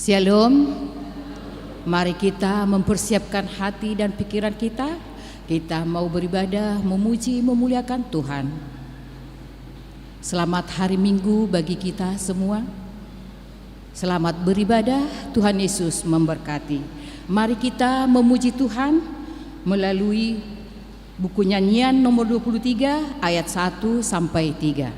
Shalom. Mari kita mempersiapkan hati dan pikiran kita. Kita mau beribadah, memuji, memuliakan Tuhan. Selamat hari Minggu bagi kita semua. Selamat beribadah, Tuhan Yesus memberkati. Mari kita memuji Tuhan melalui buku nyanyian nomor 23 ayat 1 sampai 3.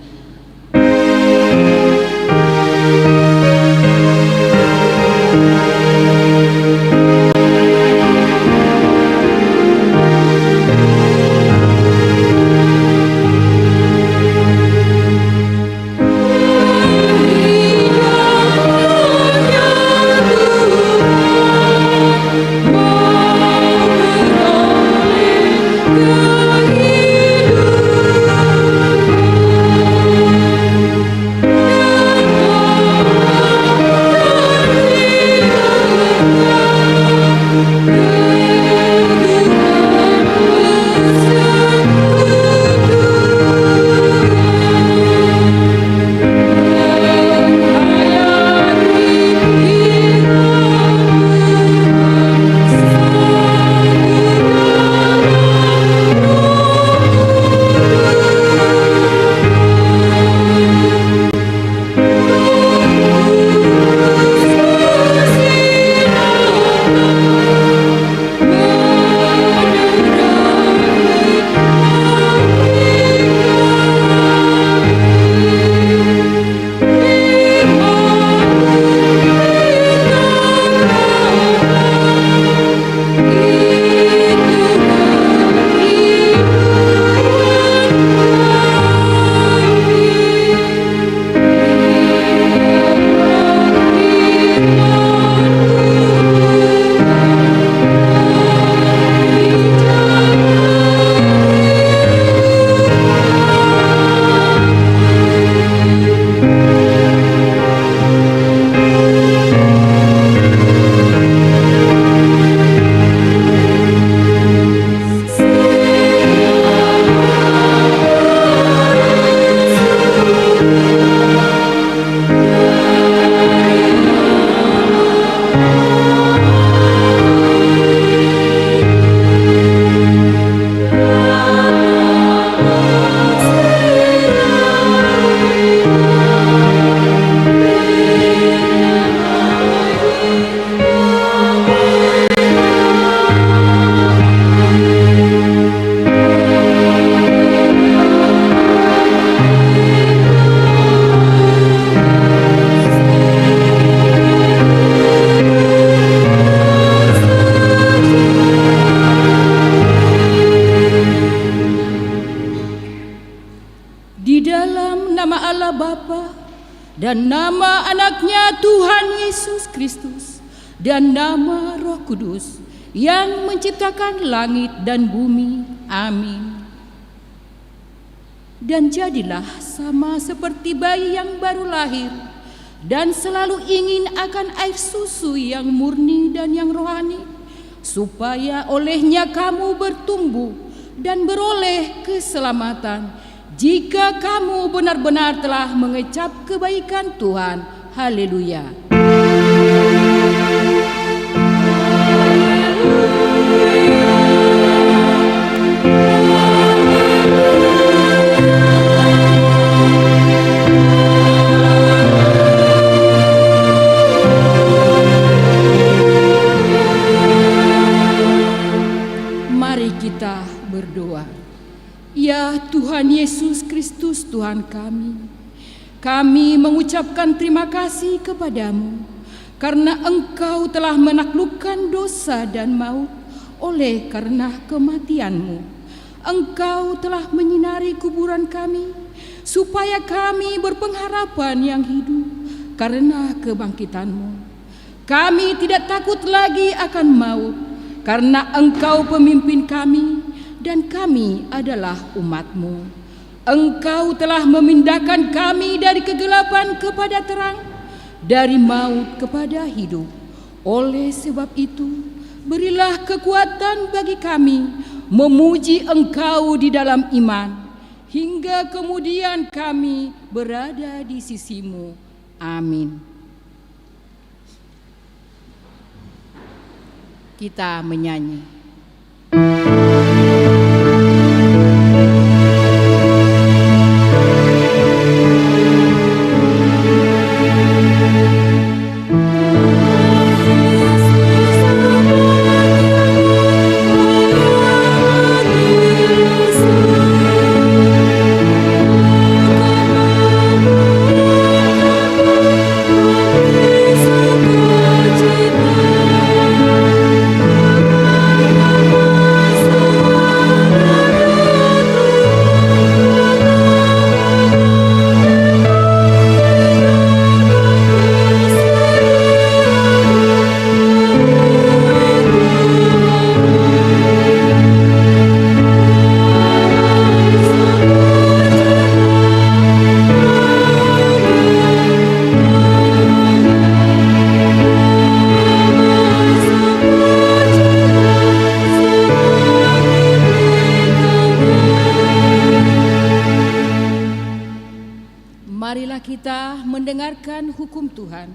Dan nama anaknya Tuhan Yesus Kristus dan nama Roh Kudus yang menciptakan langit dan bumi. Amin. Dan jadilah sama seperti bayi yang baru lahir dan selalu ingin akan air susu yang murni dan yang rohani, supaya olehnya kamu bertumbuh dan beroleh keselamatan, jika kamu benar-benar telah mengecap kebaikan Tuhan. Haleluya. Mari kita berdoa. Ya Tuhan Yesus Kristus Tuhan kami mengucapkan terima kasih kepadamu karena Engkau telah menaklukkan dosa dan maut oleh karena kematianmu. Engkau telah menyinari kuburan kami supaya kami berpengharapan yang hidup karena kebangkitanmu. Kami tidak takut lagi akan maut karena Engkau pemimpin kami dan kami adalah umat-Mu. Engkau telah memindahkan kami dari kegelapan kepada terang, dari maut kepada hidup. Oleh sebab itu, berilah kekuatan bagi kami memuji Engkau di dalam iman, hingga kemudian kami berada di sisi-Mu. Amin. Kita menyanyi. Marilah kita mendengarkan hukum Tuhan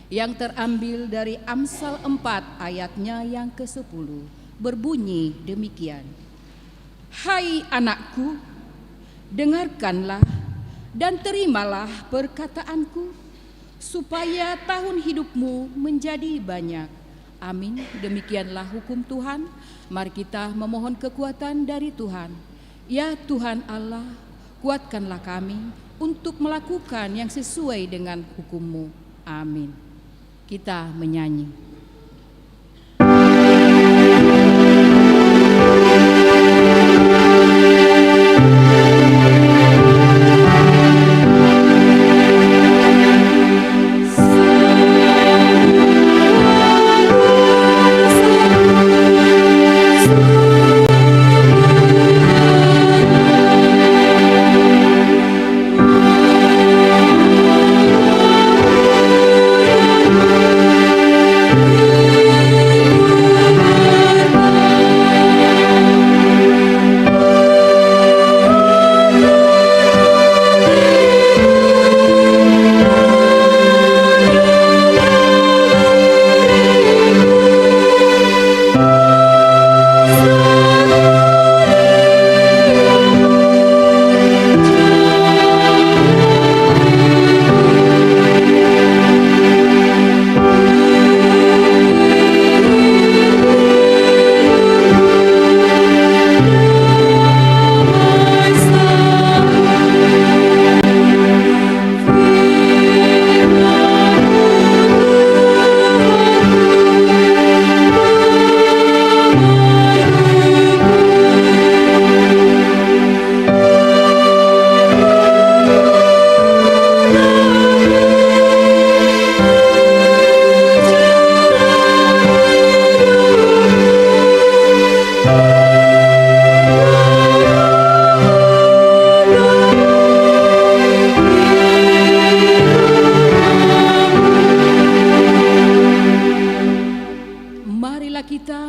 yang terambil dari Amsal 4 ayatnya yang ke-10, berbunyi demikian. Hai anakku, dengarkanlah dan terimalah perkataanku, supaya tahun hidupmu menjadi banyak. Amin. Demikianlah hukum Tuhan. Mari kita memohon kekuatan dari Tuhan. Ya Tuhan Allah, kuatkanlah kami untuk melakukan yang sesuai dengan hukum-Mu. Amin. Kita menyanyi.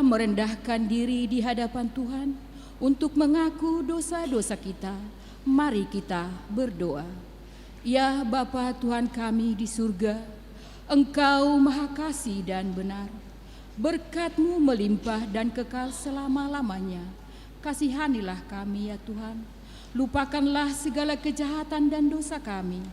Merendahkan diri di hadapan Tuhan untuk mengaku dosa-dosa kita. Mari kita berdoa. Ya Bapa Tuhan kami di surga, Engkau Maha Kasih dan benar. Berkat-Mu melimpah dan kekal selama-lamanya. Kasihanilah kami ya Tuhan. Lupakanlah segala kejahatan dan dosa kami.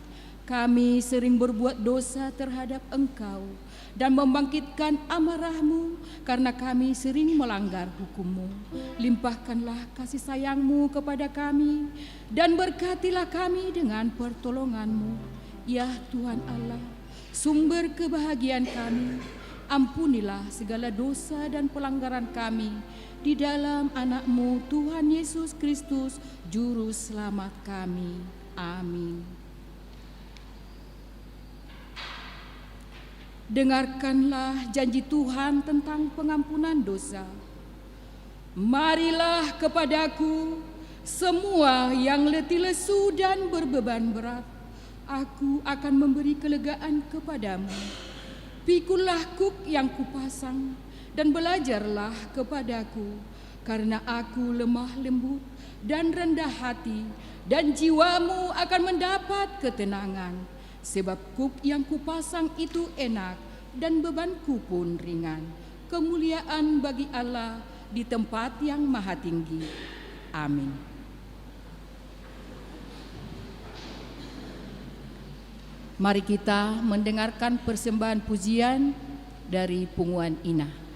Kami sering berbuat dosa terhadap Engkau dan membangkitkan amarah-Mu karena kami sering melanggar hukum-Mu. Limpahkanlah kasih sayang-Mu kepada kami dan berkatilah kami dengan pertolongan-Mu. Ya Tuhan Allah, sumber kebahagiaan kami, ampunilah segala dosa dan pelanggaran kami di dalam anak-Mu Tuhan Yesus Kristus, Juru Selamat kami. Amin. Dengarkanlah janji Tuhan tentang pengampunan dosa. Marilah kepadaku semua yang letih lesu dan berbeban berat, aku akan memberi kelegaan kepadamu. Pikulah kuk yang kupasang dan belajarlah kepadaku, karena aku lemah lembut dan rendah hati, dan jiwamu akan mendapat ketenangan. Sebab kuk yang kupasang itu enak dan bebanku pun ringan. kemuliaan bagi Allah di tempat yang maha tinggi. Amin. Mari kita mendengarkan persembahan pujian dari Punguan Inah.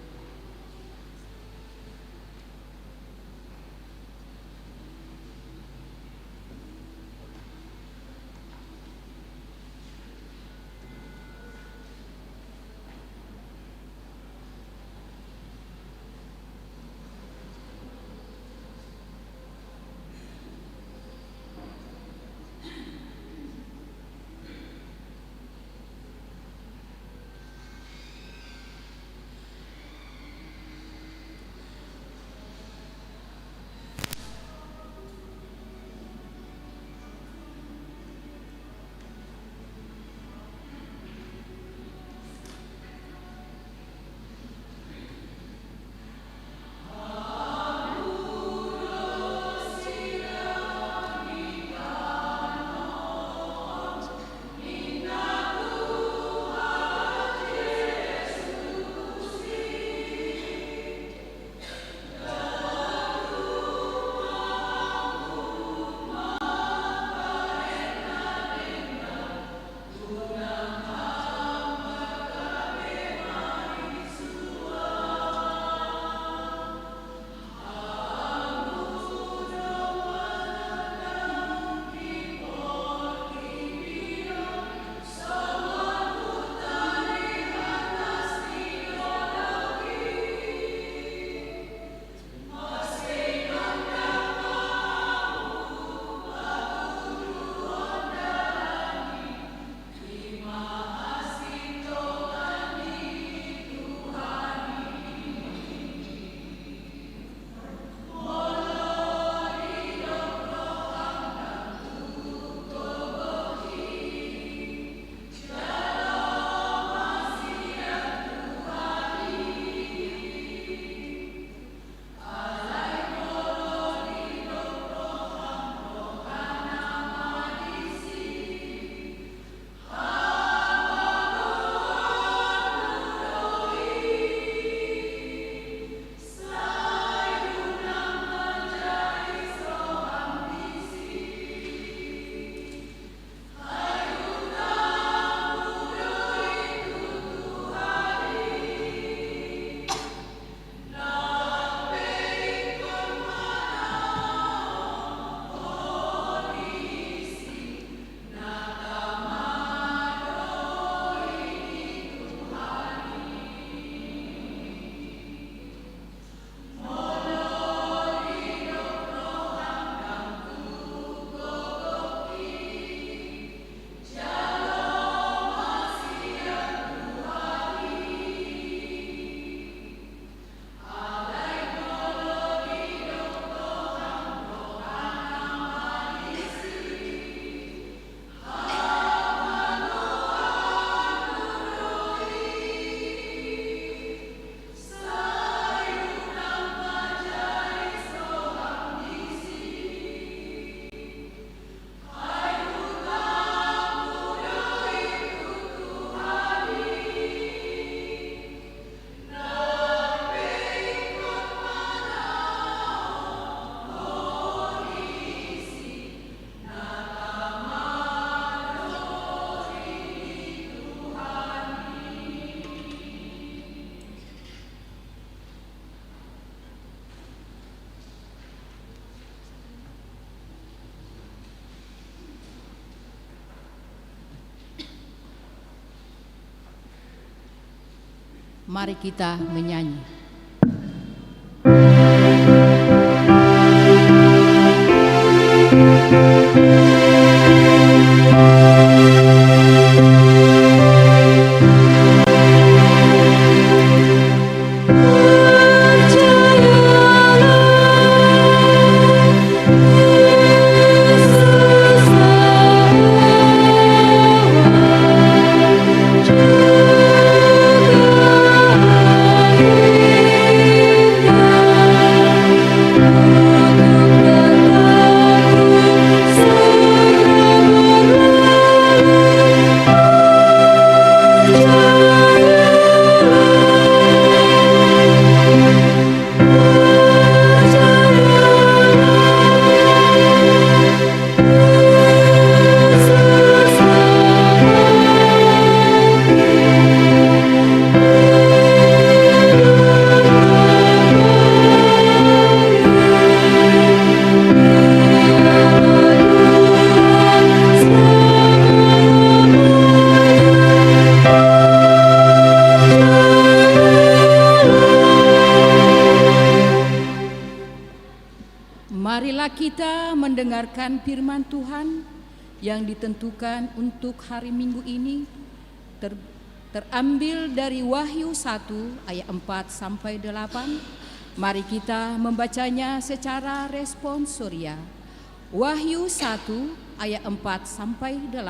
Mari kita menyanyi. Untuk berlaku Marilah kita mendengarkan firman Tuhan yang ditentukan untuk hari Minggu ini terambil dari Wahyu 1 ayat 4 sampai 8. Mari kita membacanya secara responsoria. Wahyu 1 ayat 4 sampai 8.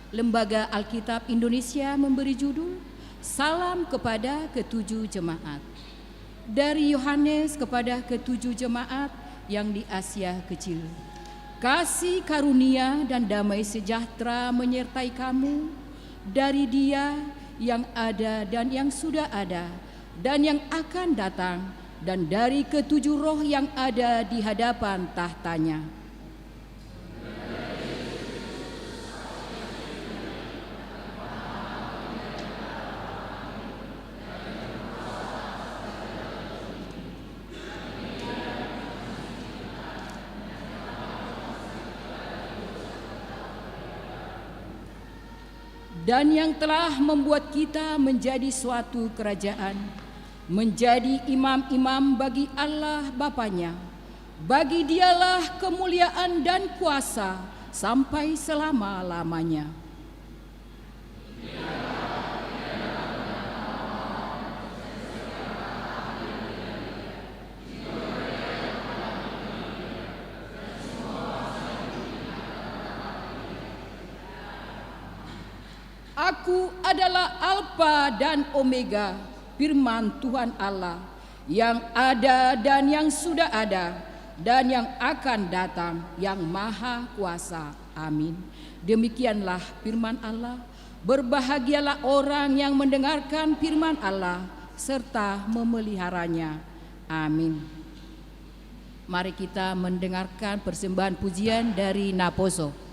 Lembaga Alkitab Indonesia memberi judul Salam kepada ketujuh jemaat. Dari Yohanes kepada ketujuh jemaat yang di Asia Kecil. Kasih karunia dan damai sejahtera menyertai kamu dari Dia yang ada dan yang sudah ada dan yang akan datang, dan dari ketujuh roh yang ada di hadapan tahtanya. Dan yang telah membuat kita menjadi suatu kerajaan, menjadi imam-imam bagi Allah Bapanya. Bagi Dialah kemuliaan dan kuasa sampai selama-lamanya. Aku adalah Alfa dan Omega, firman Tuhan Allah, yang ada dan yang sudah ada dan yang akan datang, yang maha kuasa. Amin. Demikianlah firman Allah. Berbahagialah orang yang mendengarkan firman Allah serta memeliharanya. Amin. Mari kita mendengarkan persembahan pujian dari Naposo.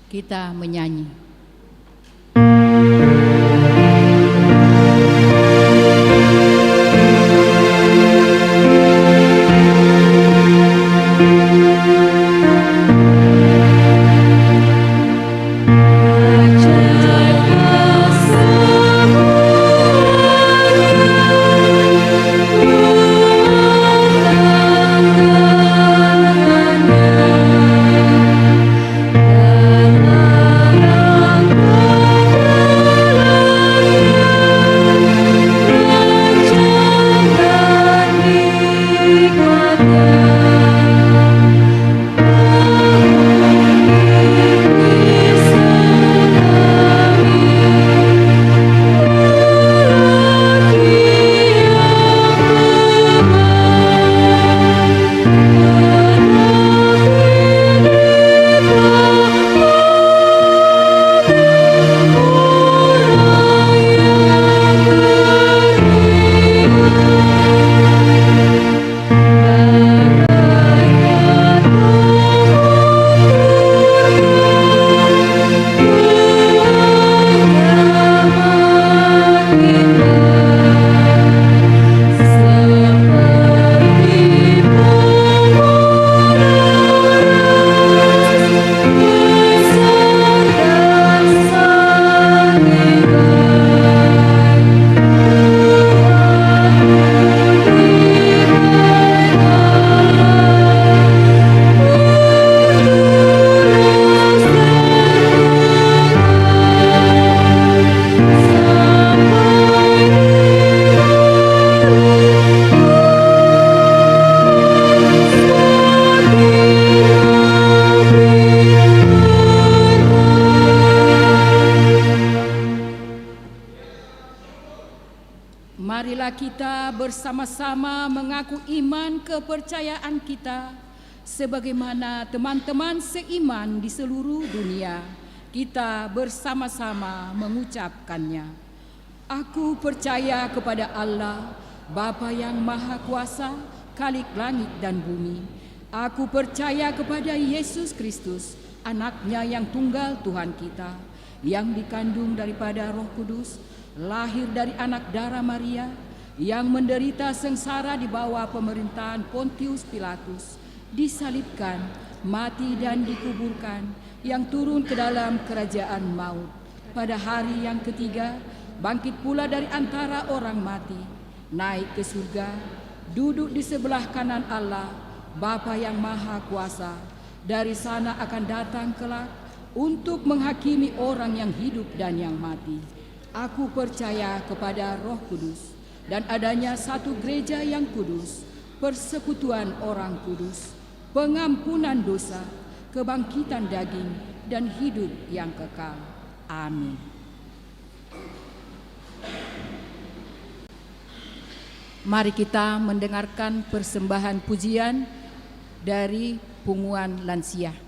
Kita menyanyi. Marilah kita bersama-sama mengaku iman kepercayaan kita sebagaimana teman-teman seiman di seluruh dunia. Kita bersama-sama mengucapkannya. Aku percaya kepada Allah, Bapa yang Maha Kuasa, Khalik langit dan bumi. Aku percaya kepada Yesus Kristus, Anaknya yang tunggal Tuhan kita, yang dikandung daripada Roh Kudus, lahir dari anak darah Maria, yang menderita sengsara di bawah pemerintahan Pontius Pilatus, disalibkan, mati dan dikuburkan, yang turun ke dalam kerajaan maut. Pada hari yang ketiga, bangkit pula dari antara orang mati, naik ke surga, duduk di sebelah kanan Allah, Bapa yang Maha Kuasa. Dari sana akan datang kelak untuk menghakimi orang yang hidup dan yang mati. Aku percaya kepada Roh Kudus dan adanya satu gereja yang kudus, persekutuan orang kudus, pengampunan dosa, kebangkitan daging, dan hidup yang kekal. Amin. Mari kita mendengarkan persembahan pujian dari Punguan Lansia.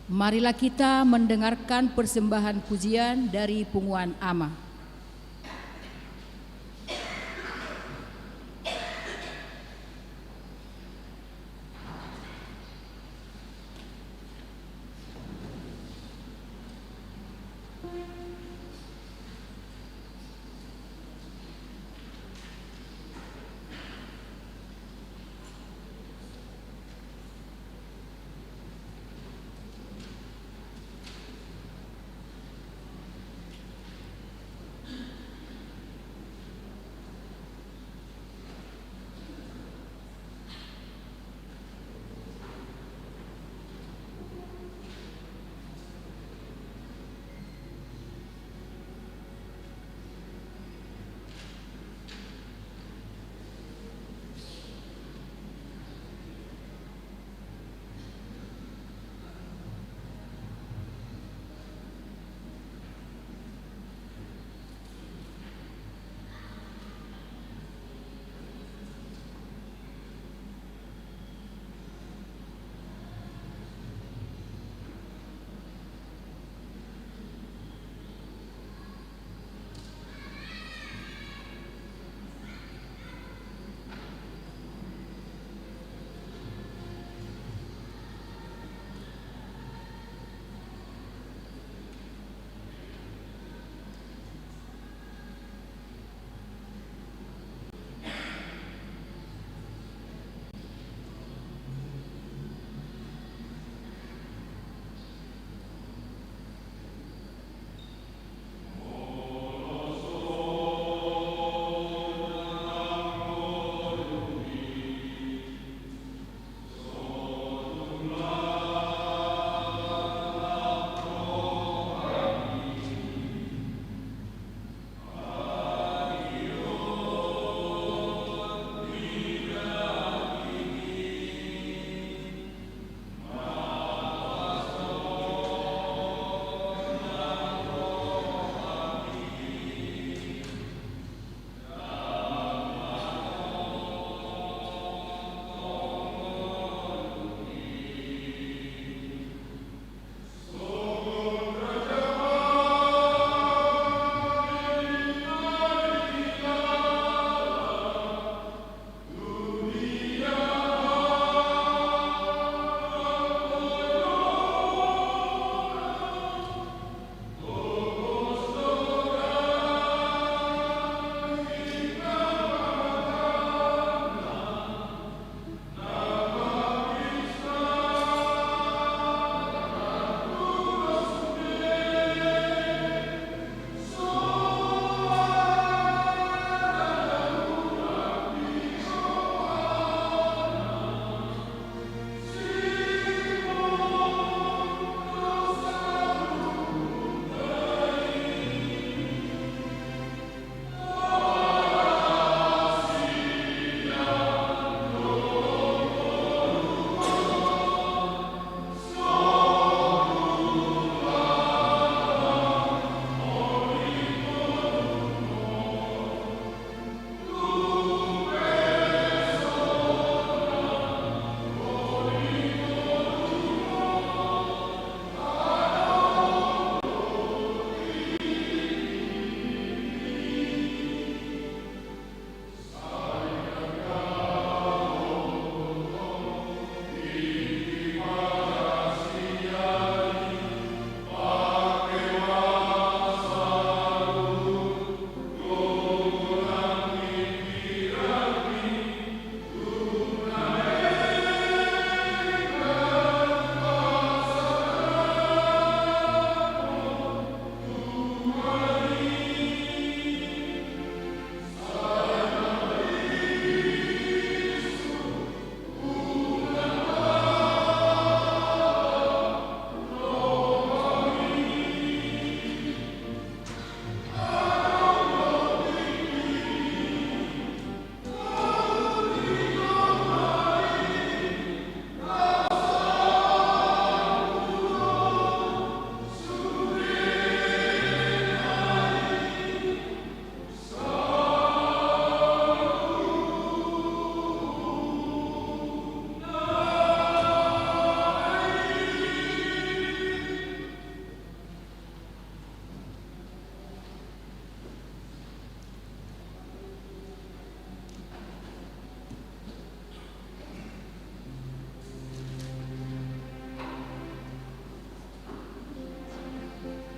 Marilah kita mendengarkan persembahan pujian dari Punguan Ama.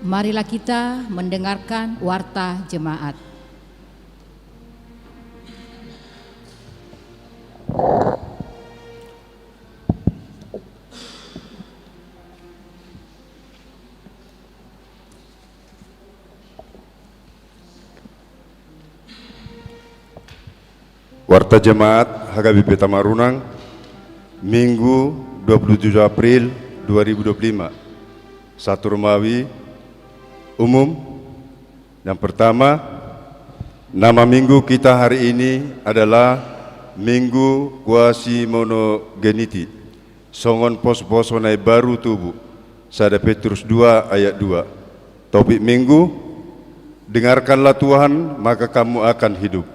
Marilah kita mendengarkan warta jemaat. Warta Jemaat HKBP Tamarunang, Minggu 27 April 2025. Satu Romawi umum. Yang pertama, nama minggu kita hari ini adalah Minggu Quasimonogeniti, songon pos-poso nai baru tubuh. 1 Petrus 2 ayat 2. Topik minggu, dengarkanlah Tuhan maka kamu akan hidup.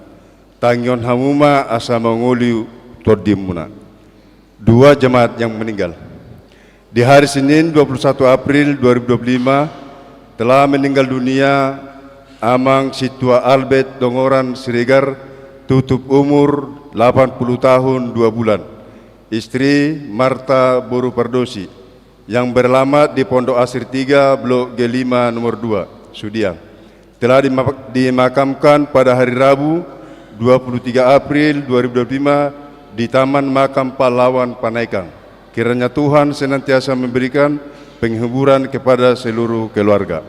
Tangyon hamuma asa mengoliu todimuna. 2 jemaat yang meninggal. Di hari Senin 21 April 2025 telah meninggal dunia Amang Situa Albert Dongoran Siregar, tutup umur 80 tahun 2 bulan. Istri Marta Boru Pardosi yang beralamat di Pondok Asir 3 Blok G5 nomor 2 Sudiang. Telah dimakamkan pada hari Rabu 23 April 2025 di Taman Makam Pahlawan Panaikang. Kiranya Tuhan senantiasa memberikan penghiburan kepada seluruh keluarga.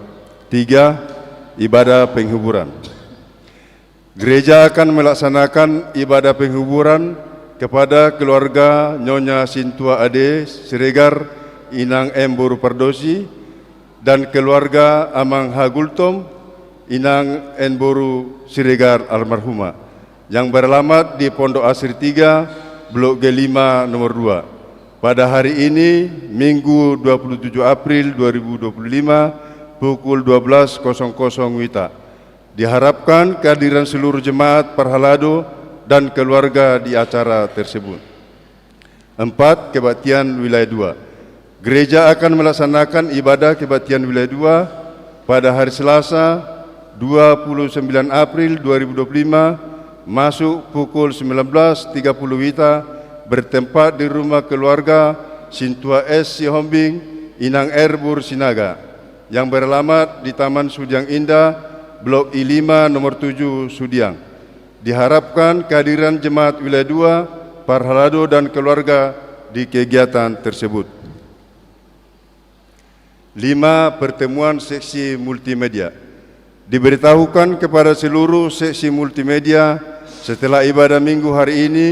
3. Ibadah penghiburan. Gereja akan melaksanakan ibadah penghiburan kepada keluarga Nyonya Sintua Ade Siregar Inang M. Boru Pardosi dan keluarga Amang Hagultom Inang N. Boru Siregar almarhumah yang beralamat di Pondok Asir 3 Blok G5 nomor 2 pada hari ini Minggu 27 April 2025 pukul 12.00 WITA. Diharapkan kehadiran seluruh jemaat Parhalado dan keluarga di acara tersebut. 4. Kebaktian Wilayah 2. Gereja akan melaksanakan ibadah kebaktian Wilayah 2 pada hari Selasa 29 April 2025 masuk pukul 19.30 WITA bertempat di rumah keluarga Sintua S. Sihombing Inang R. Bur Sinaga yang beralamat di Taman Sudiang Indah Blok I5 nomor 7 Sudiang. Diharapkan kehadiran jemaat Wilayah 2 Parhalado dan keluarga di kegiatan tersebut. 5. Pertemuan seksi multimedia. Diberitahukan kepada seluruh seksi multimedia setelah ibadah minggu hari ini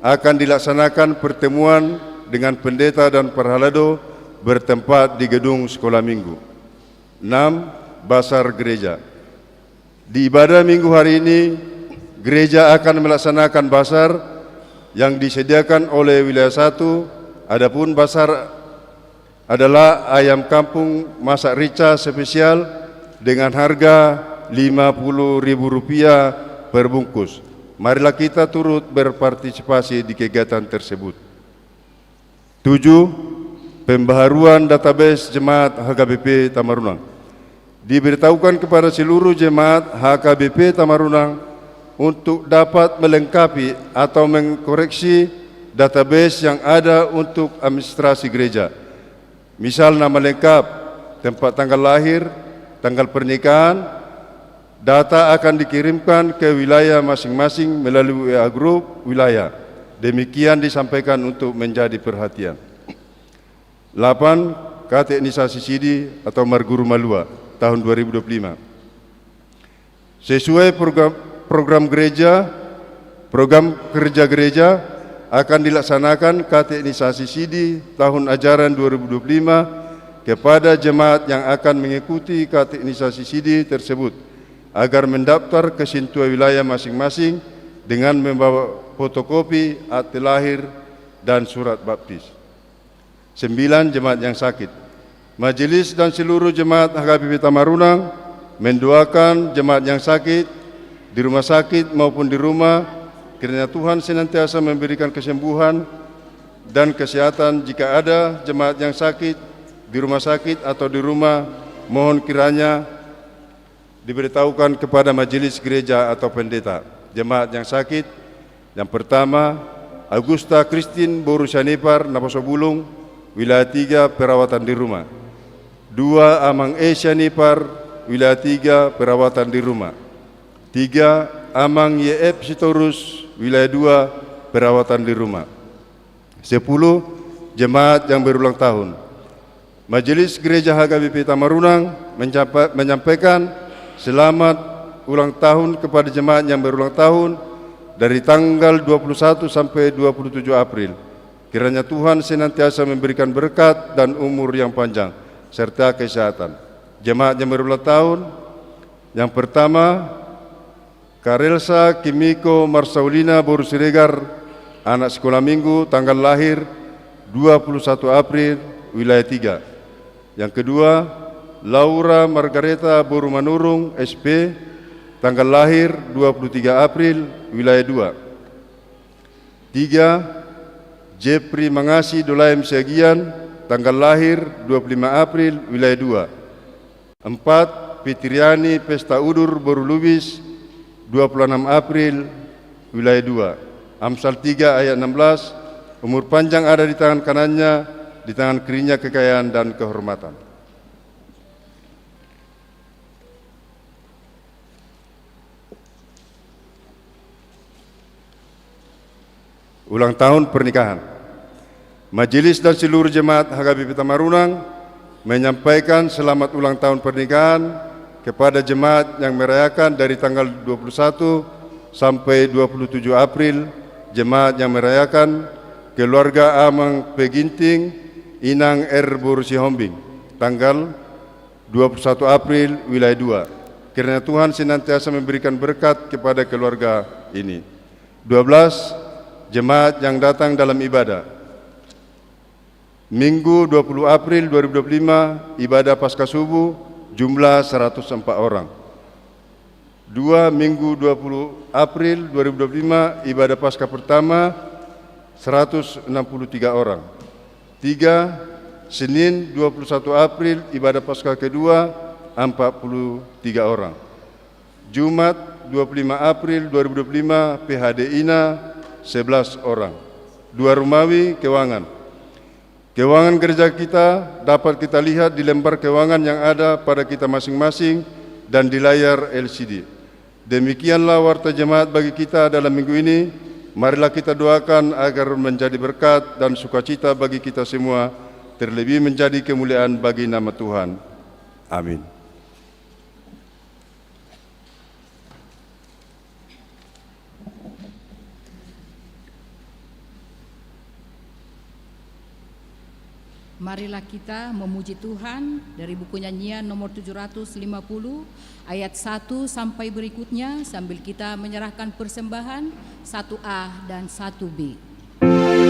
akan dilaksanakan pertemuan dengan pendeta dan Parhalado bertempat di gedung sekolah minggu. 6. Basar gereja. Di ibadah minggu hari ini, gereja akan melaksanakan basar yang disediakan oleh Wilayah 1. Adapun basar adalah ayam kampung masak rica spesial dengan harga Rp50.000 per bungkus. Marilah kita turut berpartisipasi di kegiatan tersebut. 7. Pembaharuan database jemaat HKBP Tamarunang. Diberitahukan kepada seluruh jemaat HKBP Tamarunang untuk dapat melengkapi atau mengkoreksi database yang ada untuk administrasi gereja. Misal nama lengkap, tempat tanggal lahir, tanggal pernikahan. Data akan dikirimkan ke wilayah masing-masing melalui WA Group wilayah. Demikian disampaikan untuk menjadi perhatian. 8. Kateknisasi Sidi atau Marguru Malua tahun 2025. Sesuai program kerja gereja akan dilaksanakan kateknisasi Sidi tahun ajaran 2025 kepada jemaat yang akan mengikuti kateknisasi Sidi tersebut agar mendaftar ke Sintua wilayah masing-masing dengan membawa fotokopi akte lahir dan surat baptis. 9. Jemaat yang sakit. Majelis dan seluruh jemaat HKBP Tamarunang mendoakan jemaat yang sakit di rumah sakit maupun di rumah, kiranya Tuhan senantiasa memberikan kesembuhan dan kesehatan. Jika ada jemaat yang sakit di rumah sakit atau di rumah, mohon kiranya diberitahukan kepada majelis gereja atau pendeta. Jemaat yang sakit, yang pertama Augusta Christine Boru Syanipar Naposo Bulung, wilayah 3, perawatan di rumah. 2. Amang Esya Nipar, wilayah 3, perawatan di rumah. 3. Amang YF Sitorus, wilayah 2, perawatan di rumah. 10. Jemaat yang berulang tahun. Majelis Gereja HKBP Tamarunang menyampaikan selamat ulang tahun kepada jemaat yang berulang tahun dari tanggal 21 sampai 27 April. Kiranya Tuhan senantiasa memberikan berkat dan umur yang panjang serta kesehatan. Jemaat yang berulang tahun, yang pertama, Karelsa Kimiko Marsaulina Boru Siregar, anak sekolah minggu, tanggal lahir 21 April, wilayah 3. Yang kedua, Laura Margareta Boru Manurung, SP, tanggal lahir 23 April, wilayah 2. 3. Jepri Mangasi Dolaim Segian, tanggal lahir 25 April, wilayah 2. 4. Fitriani Pesta Udur Boru Lubis, 26 April, wilayah 2. Amsal 3 ayat 16, umur panjang ada di tangan kanannya, di tangan kirinya kekayaan dan kehormatan. Ulang tahun pernikahan. Majelis dan seluruh jemaat HKBP Tamarunang menyampaikan selamat ulang tahun pernikahan kepada jemaat yang merayakan dari tanggal 21 sampai 27 April, jemaat yang merayakan keluarga Amang Peginting Inang R. Boru Sihombing, tanggal 21 April, wilayah 2. Kiranya Tuhan senantiasa memberikan berkat kepada keluarga ini. 12. Jemaat yang datang dalam ibadah. Minggu 20 April 2025, ibadah Paskah Subuh, jumlah 104 orang. 2. Minggu 20 April 2025, ibadah Paskah pertama, 163 orang. 3. Senin 21 April, ibadah Paskah kedua, 43 orang. Jumat 25 April 2025, PHD INA, 11 orang. 2. Rumawi Kewangan. Kewangan gereja kita dapat kita lihat di lembar kewangan yang ada pada kita masing-masing dan di layar LCD. Demikianlah warta jemaat bagi kita dalam minggu ini. Marilah kita doakan agar menjadi berkat dan sukacita bagi kita semua, terlebih menjadi kemuliaan bagi nama Tuhan. Amin. Marilah kita memuji Tuhan dari buku nyanyian nomor 750 ayat 1 sampai berikutnya sambil kita menyerahkan persembahan 1A dan 1B. Aku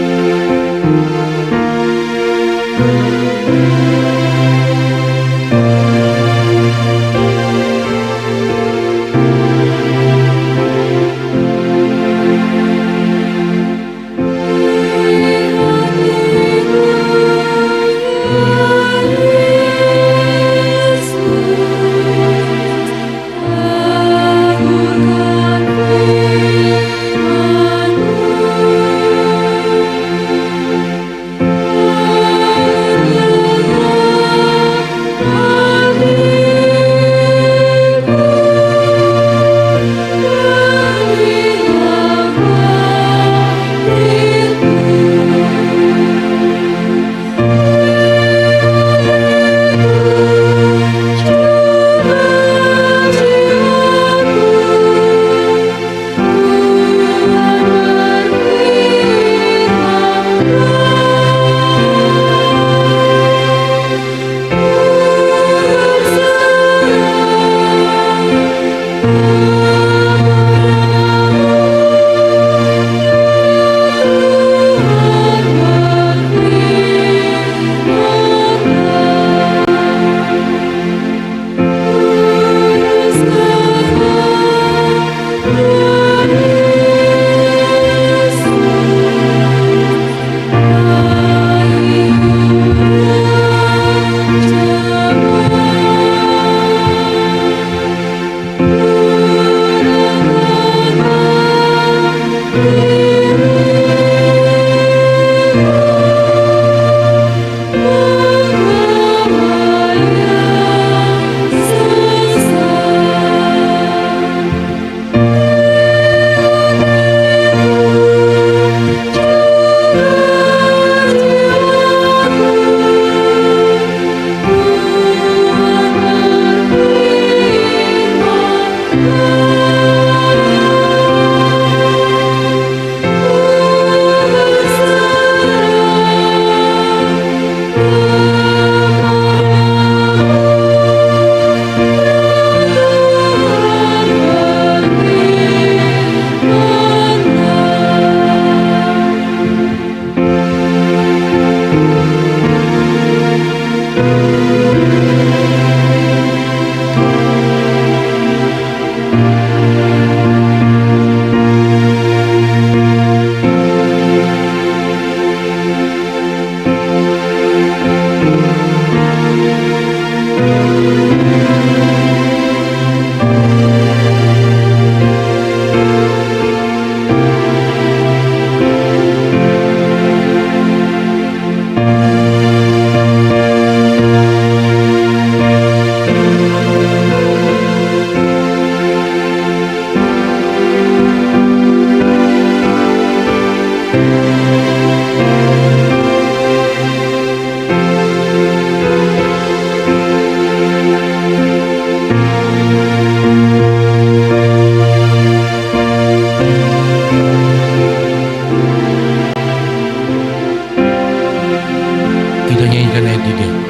Kita nyanyikan ayat 3.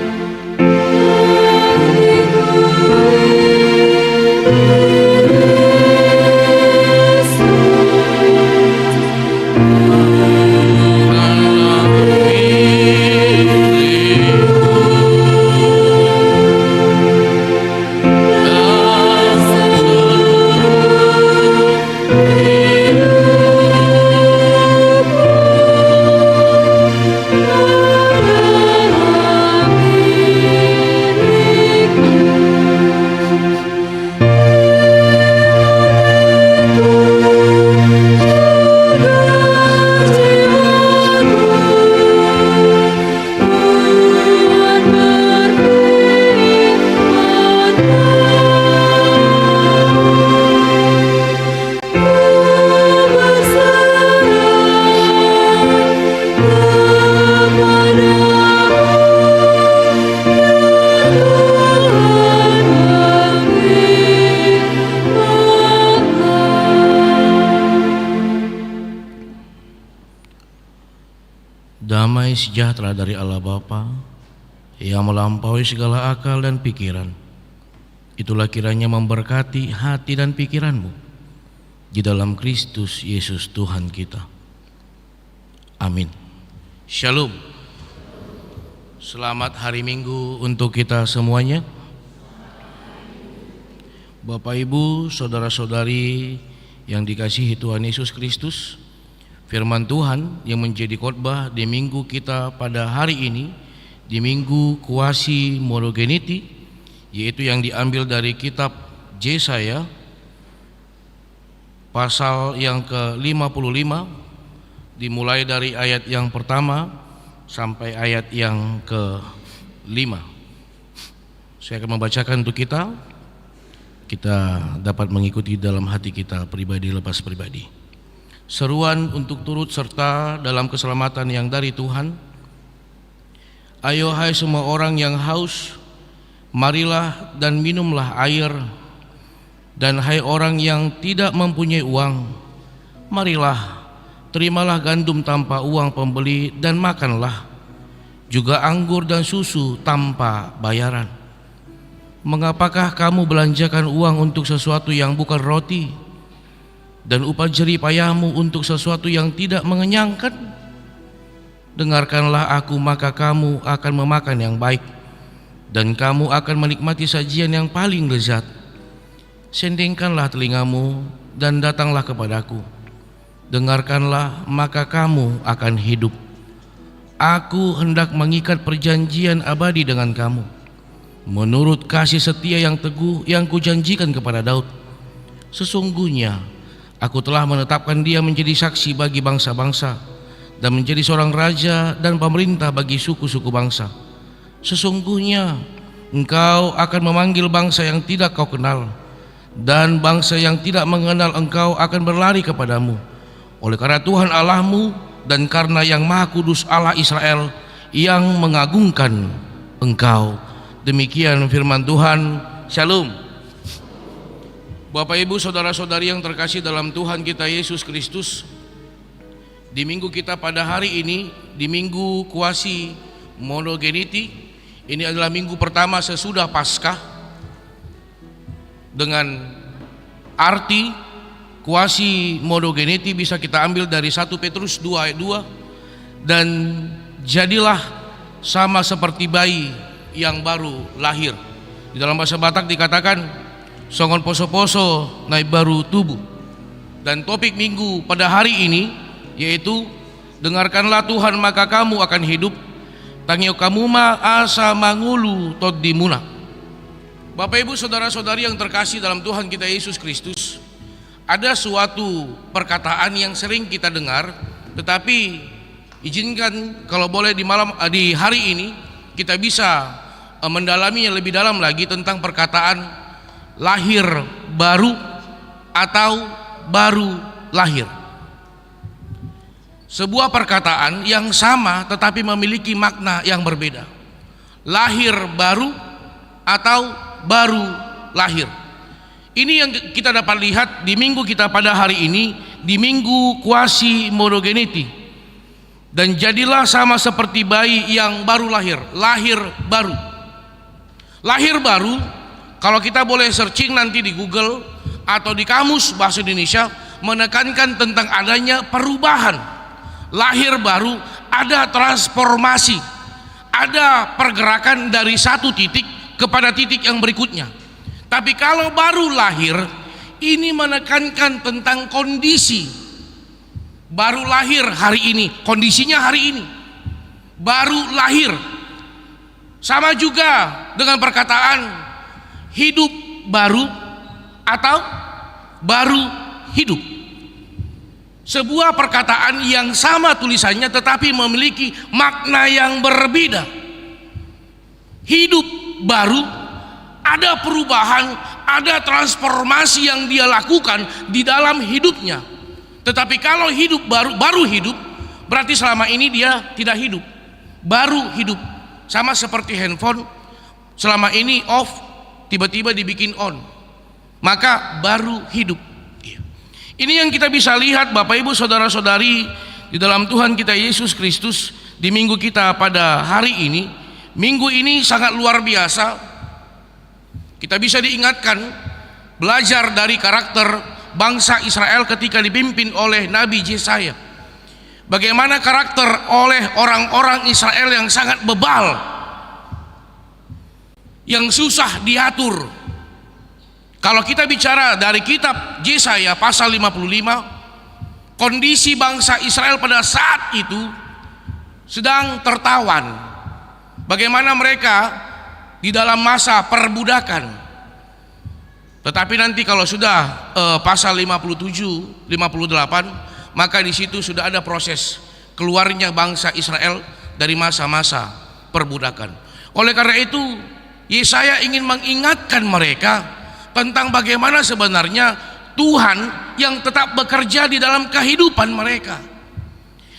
Damai sejahtera dari Allah Bapa yang melampaui segala akal dan pikiran, itulah kiranya memberkati hati dan pikiranmu di dalam Kristus Yesus Tuhan kita. Amin. Shalom. Selamat hari Minggu untuk kita semuanya. Bapak, Ibu, saudara-saudari yang dikasihi Tuhan Yesus Kristus, firman Tuhan yang menjadi khotbah di minggu kita pada hari ini, di minggu kuasi monogeniti, yaitu yang diambil dari kitab Yesaya pasal yang ke-55, dimulai dari ayat yang pertama sampai ayat yang ke-5. Saya akan membacakan untuk kita dapat mengikuti dalam hati kita pribadi lepas pribadi. Seruan untuk turut serta dalam keselamatan yang dari Tuhan. Ayo hai semua orang yang haus, marilah dan minumlah air. Dan hai orang yang tidak mempunyai uang, marilah, terimalah gandum tanpa uang pembeli dan makanlah, juga anggur dan susu tanpa bayaran. Mengapakah kamu belanjakan uang untuk sesuatu yang bukan roti, dan upah jerih payahmu untuk sesuatu yang tidak mengenyangkan? Dengarkanlah aku, maka kamu akan memakan yang baik, dan kamu akan menikmati sajian yang paling lezat. Sendingkanlah telingamu dan datanglah kepadaku. Dengarkanlah, maka kamu akan hidup. Aku hendak mengikat perjanjian abadi dengan kamu, menurut kasih setia yang teguh yang kujanjikan kepada Daud. Sesungguhnya aku telah menetapkan dia menjadi saksi bagi bangsa-bangsa, dan menjadi seorang raja dan pemerintah bagi suku-suku bangsa. Sesungguhnya engkau akan memanggil bangsa yang tidak kau kenal, dan bangsa yang tidak mengenal engkau akan berlari kepadamu. Oleh karena Tuhan Allahmu dan karena yang Maha Kudus Allah Israel yang mengagungkan engkau. Demikian firman Tuhan. Shalom. Bapak, Ibu, saudara-saudari yang terkasih dalam Tuhan kita Yesus Kristus, di minggu kita pada hari ini, di minggu kuasi monogeniti, ini adalah minggu pertama sesudah Paskah, dengan arti kuasi monogeniti bisa kita ambil dari 1 Petrus 2 ayat 2, dan jadilah sama seperti bayi yang baru lahir. Di dalam bahasa Batak dikatakan songon poso-poso naik baru tubuh. Dan topik minggu pada hari ini yaitu dengarkanlah Tuhan maka kamu akan hidup, tangio kamu ma asa mangulu tod dimuna. Bapak, Ibu, saudara-saudari yang terkasih dalam Tuhan kita Yesus Kristus, ada suatu perkataan yang sering kita dengar, tetapi izinkan kalau boleh di hari ini kita bisa mendalaminya lebih dalam lagi tentang perkataan lahir baru atau baru lahir. Sebuah perkataan yang sama tetapi memiliki makna yang berbeda. Lahir baru atau baru lahir. Ini yang kita dapat lihat di minggu kita pada hari ini, di minggu kuasi monogeniti. dan jadilah sama seperti bayi yang baru lahir. Lahir baru. Lahir baru, kalau kita boleh searching nanti di Google atau di kamus bahasa Indonesia, menekankan tentang adanya perubahan. Lahir baru, ada transformasi, ada pergerakan dari satu titik kepada titik yang berikutnya. Tapi kalau baru lahir, ini menekankan tentang kondisi. Baru lahir hari ini, kondisinya hari ini. Baru lahir. Sama juga dengan perkataan hidup baru atau baru hidup. Sebuah perkataan yang sama tulisannya tetapi memiliki makna yang berbeda. Hidup baru, ada perubahan, ada transformasi yang dia lakukan di dalam hidupnya. Tetapi kalau hidup baru hidup, berarti selama ini dia tidak hidup. Baru hidup, sama seperti handphone, selama ini off, tiba-tiba dibikin on, maka baru hidup. Ini yang kita bisa lihat Bapak Ibu Saudara-saudari di dalam Tuhan kita Yesus Kristus di minggu kita pada hari ini. Minggu ini sangat luar biasa. Kita bisa diingatkan belajar dari karakter bangsa Israel ketika dipimpin oleh Nabi Yesaya. Bagaimana karakter oleh orang-orang Israel yang sangat bebal, yang susah diatur. Kalau kita bicara dari kitab Yesaya pasal 55, kondisi bangsa Israel pada saat itu sedang tertawan. Bagaimana mereka di dalam masa perbudakan. Tetapi nanti kalau sudah pasal 57, 58, maka di situ sudah ada proses keluarnya bangsa Israel dari masa-masa perbudakan. Oleh karena itu, Yesaya ingin mengingatkan mereka tentang bagaimana sebenarnya Tuhan yang tetap bekerja di dalam kehidupan mereka.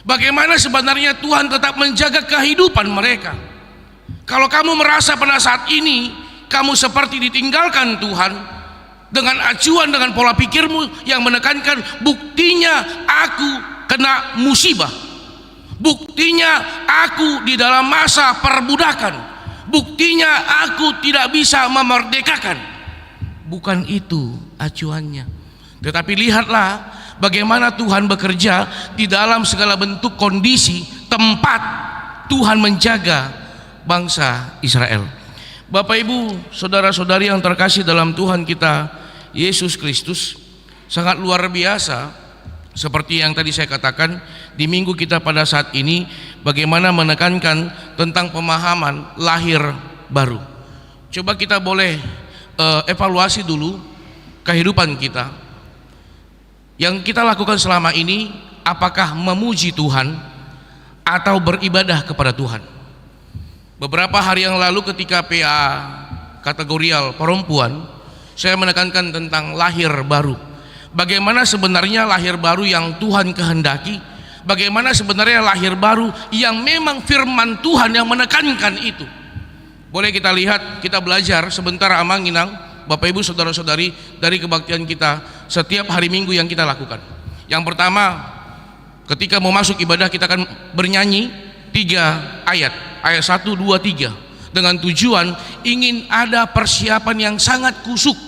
Bagaimana sebenarnya Tuhan tetap menjaga kehidupan mereka. Kalau kamu merasa pada saat ini kamu seperti ditinggalkan Tuhan dengan acuan, dengan pola pikirmu yang menekankan buktinya aku kena musibah, buktinya aku di dalam masa perbudakan, buktinya aku tidak bisa memerdekakan. Bukan itu acuannya. Tetapi lihatlah bagaimana Tuhan bekerja di dalam segala bentuk kondisi, tempat Tuhan menjaga bangsa Israel. Bapak Ibu Saudara-saudari yang terkasih dalam Tuhan kita Yesus Kristus, sangat luar biasa seperti yang tadi saya katakan di minggu kita pada saat ini, bagaimana menekankan tentang pemahaman lahir baru. Coba kita boleh evaluasi dulu kehidupan kita yang kita lakukan selama ini. Apakah memuji Tuhan atau beribadah kepada Tuhan? Beberapa hari yang lalu ketika PA kategorial perempuan, saya menekankan tentang lahir baru. Bagaimana sebenarnya lahir baru yang Tuhan kehendaki, bagaimana sebenarnya lahir baru yang memang firman Tuhan yang menekankan itu. Boleh kita lihat, kita belajar sebentar amang-inang Bapak Ibu Saudara-saudari dari kebaktian kita setiap hari Minggu yang kita lakukan. Yang pertama, ketika mau masuk ibadah kita akan bernyanyi 3 ayat 1, 2, 3 dengan tujuan ingin ada persiapan yang sangat kusuk.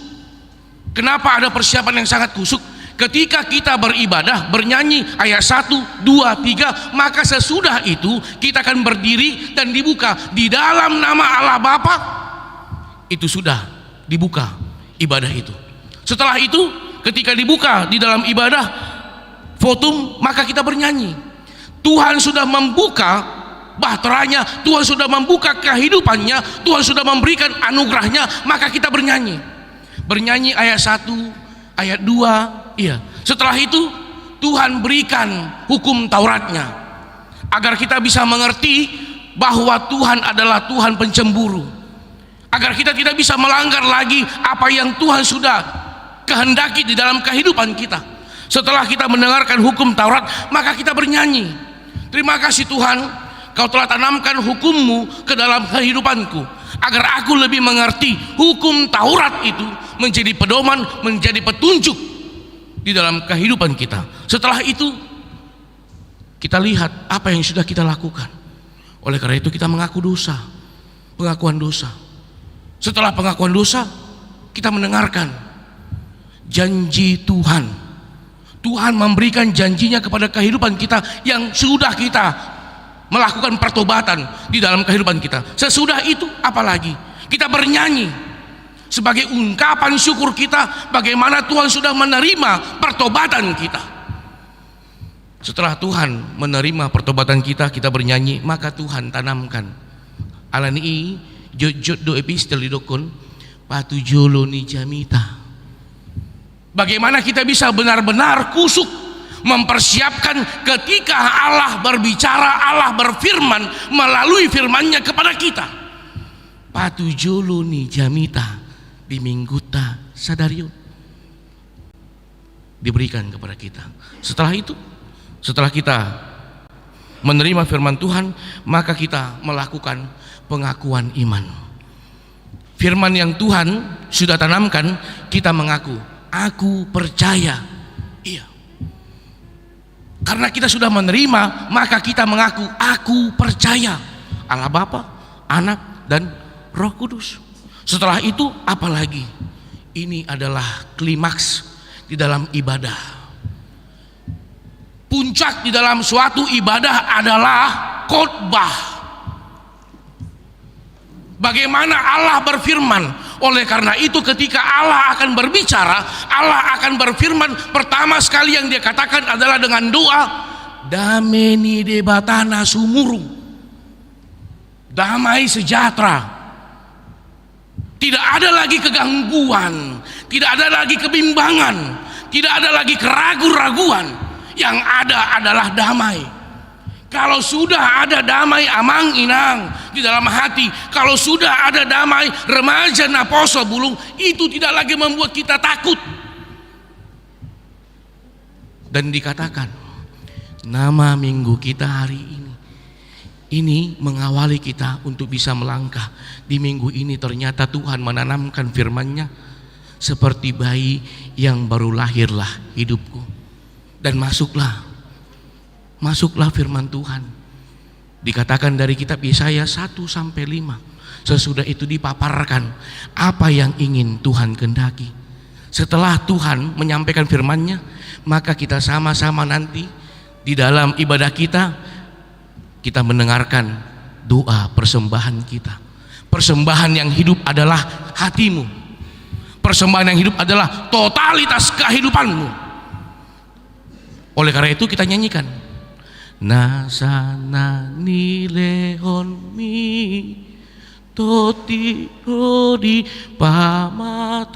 Kenapa ada persiapan yang sangat kusuk? Ketika kita beribadah, bernyanyi ayat 1, 2, 3, maka sesudah itu kita akan berdiri dan dibuka di dalam nama Allah Bapa. Itu sudah dibuka ibadah itu. Setelah itu ketika dibuka di dalam ibadah votum, maka kita bernyanyi. Tuhan sudah membuka bahteranya, Tuhan sudah membuka kehidupannya, Tuhan sudah memberikan anugerahnya, maka kita bernyanyi. Bernyanyi ayat 1, ayat 2. Iya. Setelah itu Tuhan berikan hukum Tauratnya agar kita bisa mengerti bahwa Tuhan adalah Tuhan pencemburu, agar kita tidak bisa melanggar lagi apa yang Tuhan sudah kehendaki di dalam kehidupan kita. Setelah kita mendengarkan hukum Taurat, maka kita bernyanyi, terima kasih Tuhan, Kau telah tanamkan hukum-Mu ke dalam kehidupanku, agar aku lebih mengerti hukum Taurat itu menjadi pedoman, menjadi petunjuk di dalam kehidupan kita. Setelah itu Kita lihat apa yang sudah kita lakukan. Oleh karena itu kita mengaku dosa, pengakuan dosa. Setelah pengakuan dosa, kita mendengarkan janji Tuhan. Tuhan memberikan janjinya kepada kehidupan kita yang sudah kita melakukan pertobatan di dalam kehidupan kita. Sesudah itu apalagi? Kita bernyanyi sebagai ungkapan syukur kita bagaimana Tuhan sudah menerima pertobatan kita. Setelah Tuhan menerima pertobatan kita, kita bernyanyi, maka Tuhan tanamkan. Alani jod do epistel didokon patujolo ni jamita. Bagaimana kita bisa benar-benar kusuk mempersiapkan ketika Allah berbicara, Allah berfirman melalui firman-Nya kepada kita. Patujolo ni jamita bimingguta sadarion. Diberikan kepada kita. Setelah itu, setelah kita menerima firman Tuhan, maka kita melakukan pengakuan iman. Firman yang Tuhan sudah tanamkan, kita mengaku, aku percaya. Iya. Karena kita sudah menerima, maka kita mengaku, aku percaya. Allah Bapa, Anak, dan Roh Kudus. Setelah itu apalagi? Ini adalah klimaks di dalam ibadah. Puncak di dalam suatu ibadah adalah khotbah. Bagaimana Allah berfirman. Oleh karena itu ketika Allah akan berbicara, Allah akan berfirman, pertama sekali yang dia katakan adalah dengan doa, dameni debatana sumurung, damai sejahtera. Tidak ada lagi kegangguan, tidak ada lagi kebimbangan, tidak ada lagi keraguan-raguan. Yang ada adalah damai. Kalau sudah ada damai amang inang di dalam hati, kalau sudah ada damai remaja naposo bulung, itu tidak lagi membuat kita takut. Dan dikatakan nama minggu kita hari ini mengawali kita untuk bisa melangkah. Di minggu ini ternyata Tuhan menanamkan firman-Nya, seperti bayi yang baru lahirlah hidupku. Dan masuklah firman Tuhan. Dikatakan dari kitab Yesaya 1-5. Sesudah itu dipaparkan apa yang ingin Tuhan kehendaki. Setelah Tuhan menyampaikan firman-Nya, maka kita sama-sama nanti di dalam ibadah kita mendengarkan doa persembahan kita. Persembahan yang hidup adalah hatimu. Persembahan yang hidup adalah totalitas kehidupanmu. Oleh karena itu kita nyanyikan, nasana nilehon mi toti rodi pamataku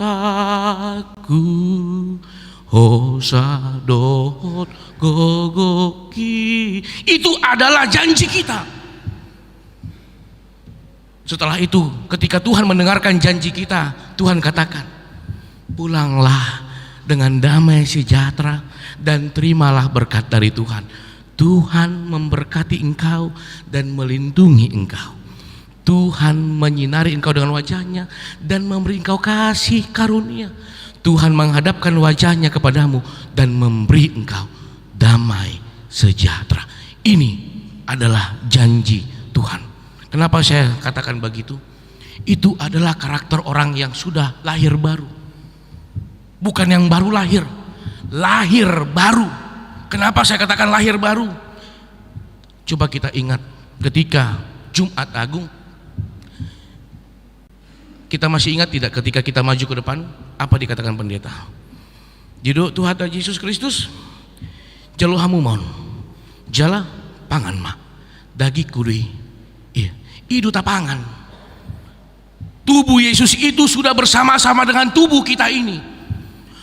hosa dohot gogoki. Itu adalah janji kita. Setelah itu ketika Tuhan mendengarkan janji kita, Tuhan katakan, pulanglah dengan damai sejahtera dan terimalah berkat dari Tuhan. Tuhan memberkati engkau dan melindungi engkau. Tuhan menyinari engkau dengan wajah-Nya dan memberi engkau kasih karunia. Tuhan menghadapkan wajah-Nya kepadamu dan memberi engkau damai sejahtera. Ini adalah janji Tuhan. Kenapa saya katakan begitu? Itu adalah karakter orang yang sudah lahir baru. Bukan yang baru lahir, lahir baru. Kenapa saya katakan lahir baru? Coba kita ingat ketika Jumat Agung. Kita masih ingat tidak ketika kita maju ke depan, apa dikatakan pendeta? Jiduk Tuhan Yesus Kristus, jalo hamu mon, jala pangan mah, dagi kudui, iya, idu tapangan. Tubuh Yesus itu sudah bersama-sama dengan tubuh kita ini.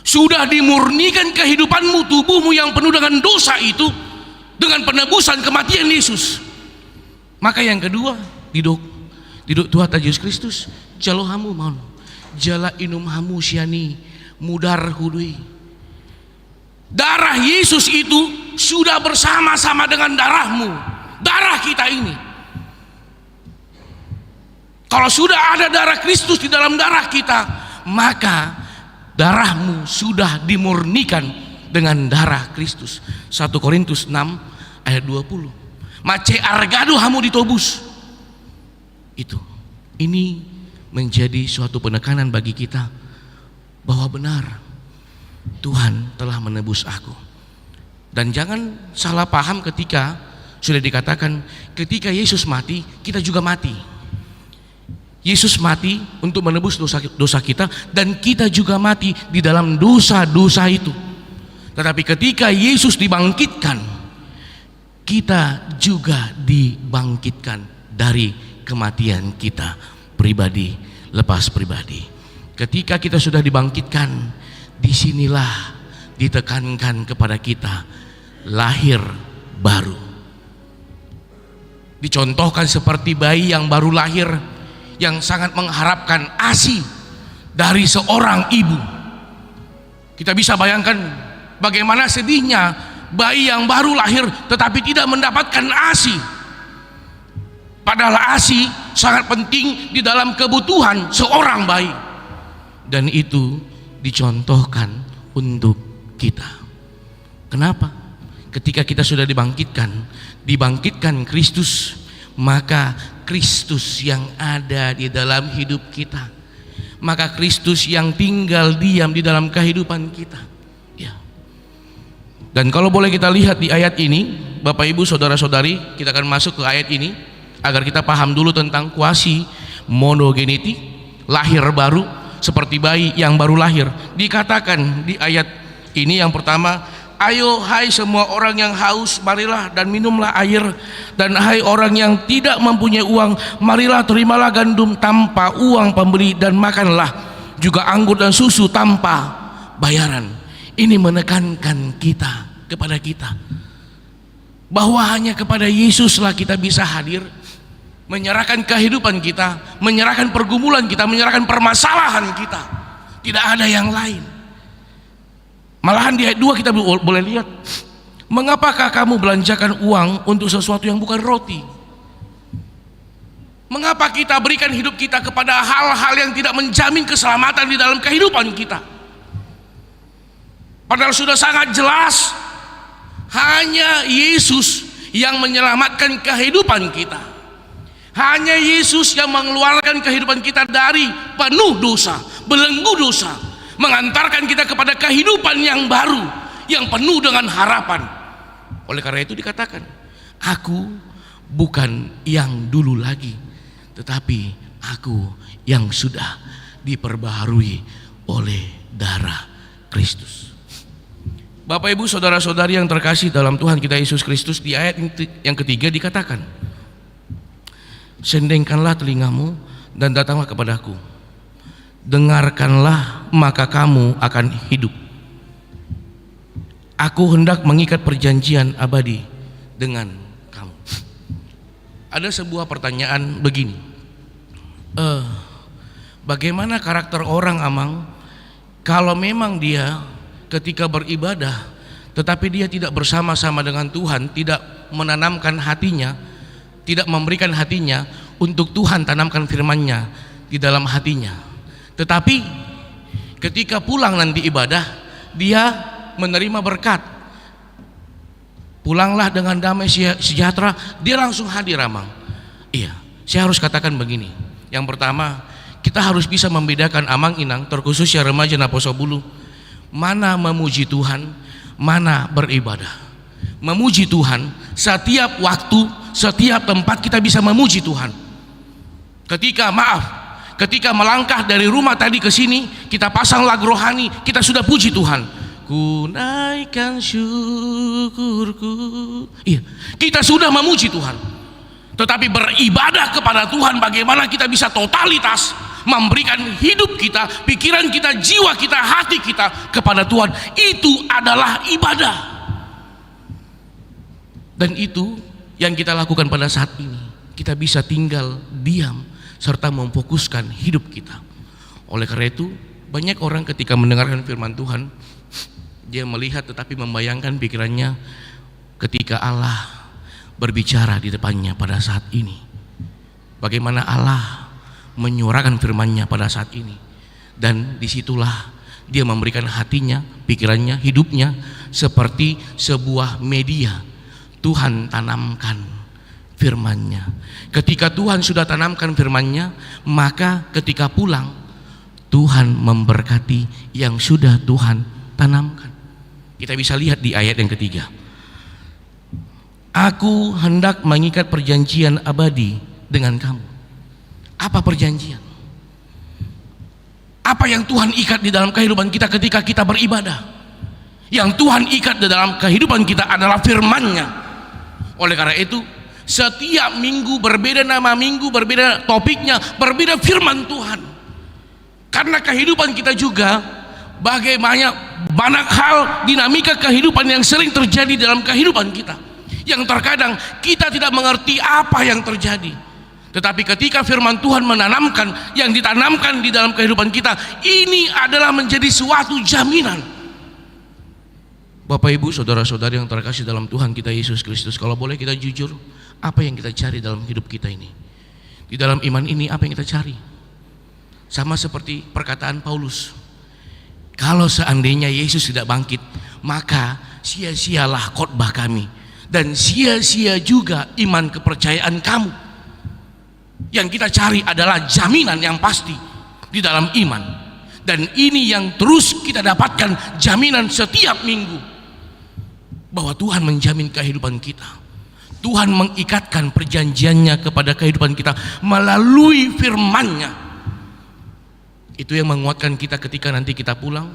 Sudah dimurnikan kehidupanmu, tubuhmu yang penuh dengan dosa itu dengan penebusan kematian Yesus. Maka yang kedua, diduk Tuhan Yesus Kristus, jalo hamu mon, jala inum hamu siani, mudar hudui. Darah Yesus itu sudah bersama-sama dengan darahmu, darah kita ini. Kalau sudah ada darah Kristus di dalam darah kita, maka darahmu sudah dimurnikan dengan darah Kristus. 1 Korintus 6 ayat 20. Mace argado hamu ditobus. Ini menjadi suatu penekanan bagi kita bahwa benar Tuhan telah menebus aku. Dan jangan salah paham ketika sudah dikatakan ketika Yesus mati, kita juga mati. Yesus mati untuk menebus dosa kita, dan kita juga mati di dalam dosa-dosa itu. Tetapi ketika Yesus dibangkitkan, kita juga dibangkitkan dari kematian kita pribadi lepas pribadi. Ketika kita sudah dibangkitkan, disinilah ditekankan kepada kita lahir baru. Dicontohkan seperti bayi yang baru lahir, yang sangat mengharapkan ASI dari seorang ibu. Kita bisa bayangkan bagaimana sedihnya bayi yang baru lahir tetapi tidak mendapatkan ASI. Padahal ASI sangat penting di dalam kebutuhan seorang bayi. Dan itu dicontohkan untuk kita. Kenapa? Ketika kita sudah dibangkitkan Kristus, maka Kristus yang ada di dalam hidup kita, maka Kristus yang tinggal diam di dalam kehidupan kita. Ya. Dan kalau boleh kita lihat di ayat ini, Bapak Ibu saudara-saudari, kita akan masuk ke ayat ini agar kita paham dulu tentang kuasi monogeniti, lahir baru seperti bayi yang baru lahir. Dikatakan di ayat ini yang pertama, ayo hai semua orang yang haus, marilah dan minumlah air. Dan hai orang yang tidak mempunyai uang, marilah terimalah gandum tanpa uang pembeli, dan makanlah juga anggur dan susu tanpa bayaran. Ini menekankan kita kepada kita bahwa hanya kepada Yesuslah kita bisa hadir, menyerahkan kehidupan kita, menyerahkan pergumulan kita, menyerahkan permasalahan kita. Tidak ada yang lain. Malahan di ayat 2 kita boleh lihat, mengapakah kamu belanjakan uang untuk sesuatu yang bukan roti? Mengapa kita berikan hidup kita kepada hal-hal yang tidak menjamin keselamatan di dalam kehidupan kita? Padahal sudah sangat jelas, hanya Yesus yang menyelamatkan kehidupan kita. Hanya Yesus yang mengeluarkan kehidupan kita dari penuh dosa, belenggu dosa, mengantarkan kita kepada kehidupan yang baru, yang penuh dengan harapan. Oleh karena itu dikatakan, aku bukan yang dulu lagi, tetapi aku yang sudah diperbaharui oleh darah Kristus. Bapak Ibu saudara-saudari yang terkasih dalam Tuhan kita Yesus Kristus, di ayat yang ketiga dikatakan, sendengkanlah telingamu dan datanglah kepadaku, dengarkanlah maka kamu akan hidup. Aku hendak mengikat perjanjian abadi dengan kamu. Ada sebuah pertanyaan begini, bagaimana karakter orang Amang kalau memang dia ketika beribadah tetapi dia tidak bersama-sama dengan Tuhan, tidak menanamkan hatinya, tidak memberikan hatinya untuk Tuhan tanamkan firman-Nya di dalam hatinya. Tetapi ketika pulang nanti ibadah, dia menerima berkat, pulanglah dengan damai sejahtera, dia langsung hadir Amang. Iya, saya harus katakan begini. Yang pertama, kita harus bisa membedakan Amang Inang, terkhusus ya remaja Naposo Bulu, mana memuji Tuhan, mana beribadah. Memuji Tuhan setiap waktu, setiap tempat kita bisa memuji Tuhan. Ketika melangkah dari rumah tadi ke sini, kita pasang lagu rohani, kita sudah puji Tuhan. Ku naikkan syukurku. Iya, kita sudah memuji Tuhan. Tetapi beribadah kepada Tuhan, bagaimana kita bisa totalitas memberikan hidup kita, pikiran kita, jiwa kita, hati kita kepada Tuhan, itu adalah ibadah. Dan itu yang kita lakukan pada saat ini. Kita bisa tinggal diam serta memfokuskan hidup kita. Oleh karena itu, banyak orang ketika mendengarkan firman Tuhan, dia melihat tetapi membayangkan pikirannya ketika Allah berbicara di depannya pada saat ini. Bagaimana Allah menyuarakan firman-Nya pada saat ini. Dan disitulah dia memberikan hatinya, pikirannya, hidupnya seperti sebuah media Tuhan tanamkan firman-Nya. Ketika Tuhan sudah tanamkan firman-Nya, maka ketika pulang Tuhan memberkati yang sudah Tuhan tanamkan. Kita bisa lihat di ayat yang ketiga. Aku hendak mengikat perjanjian abadi dengan kamu. Apa perjanjian? Apa yang Tuhan ikat di dalam kehidupan kita ketika kita beribadah? Yang Tuhan ikat di dalam kehidupan kita adalah firman-Nya. Oleh karena itu, setiap minggu berbeda nama minggu, berbeda topiknya, berbeda firman Tuhan. Karena kehidupan kita juga bagaimana banyak hal dinamika kehidupan yang sering terjadi dalam kehidupan kita, yang terkadang kita tidak mengerti apa yang terjadi. Tetapi ketika firman Tuhan menanamkan yang ditanamkan di dalam kehidupan kita, ini adalah menjadi suatu jaminan. Bapak Ibu, saudara-saudari yang terkasih dalam Tuhan kita Yesus Kristus, kalau boleh kita jujur, apa yang kita cari dalam hidup kita ini? Di dalam iman ini apa yang kita cari? Sama seperti perkataan Paulus, kalau seandainya Yesus tidak bangkit, maka sia-sialah khotbah kami, dan sia-sia juga iman kepercayaan kamu. Yang kita cari adalah jaminan yang pasti di dalam iman, dan ini yang terus kita dapatkan jaminan setiap minggu, bahwa Tuhan menjamin kehidupan kita. Tuhan mengikatkan perjanjiannya kepada kehidupan kita melalui firman-Nya. Itu yang menguatkan kita ketika nanti kita pulang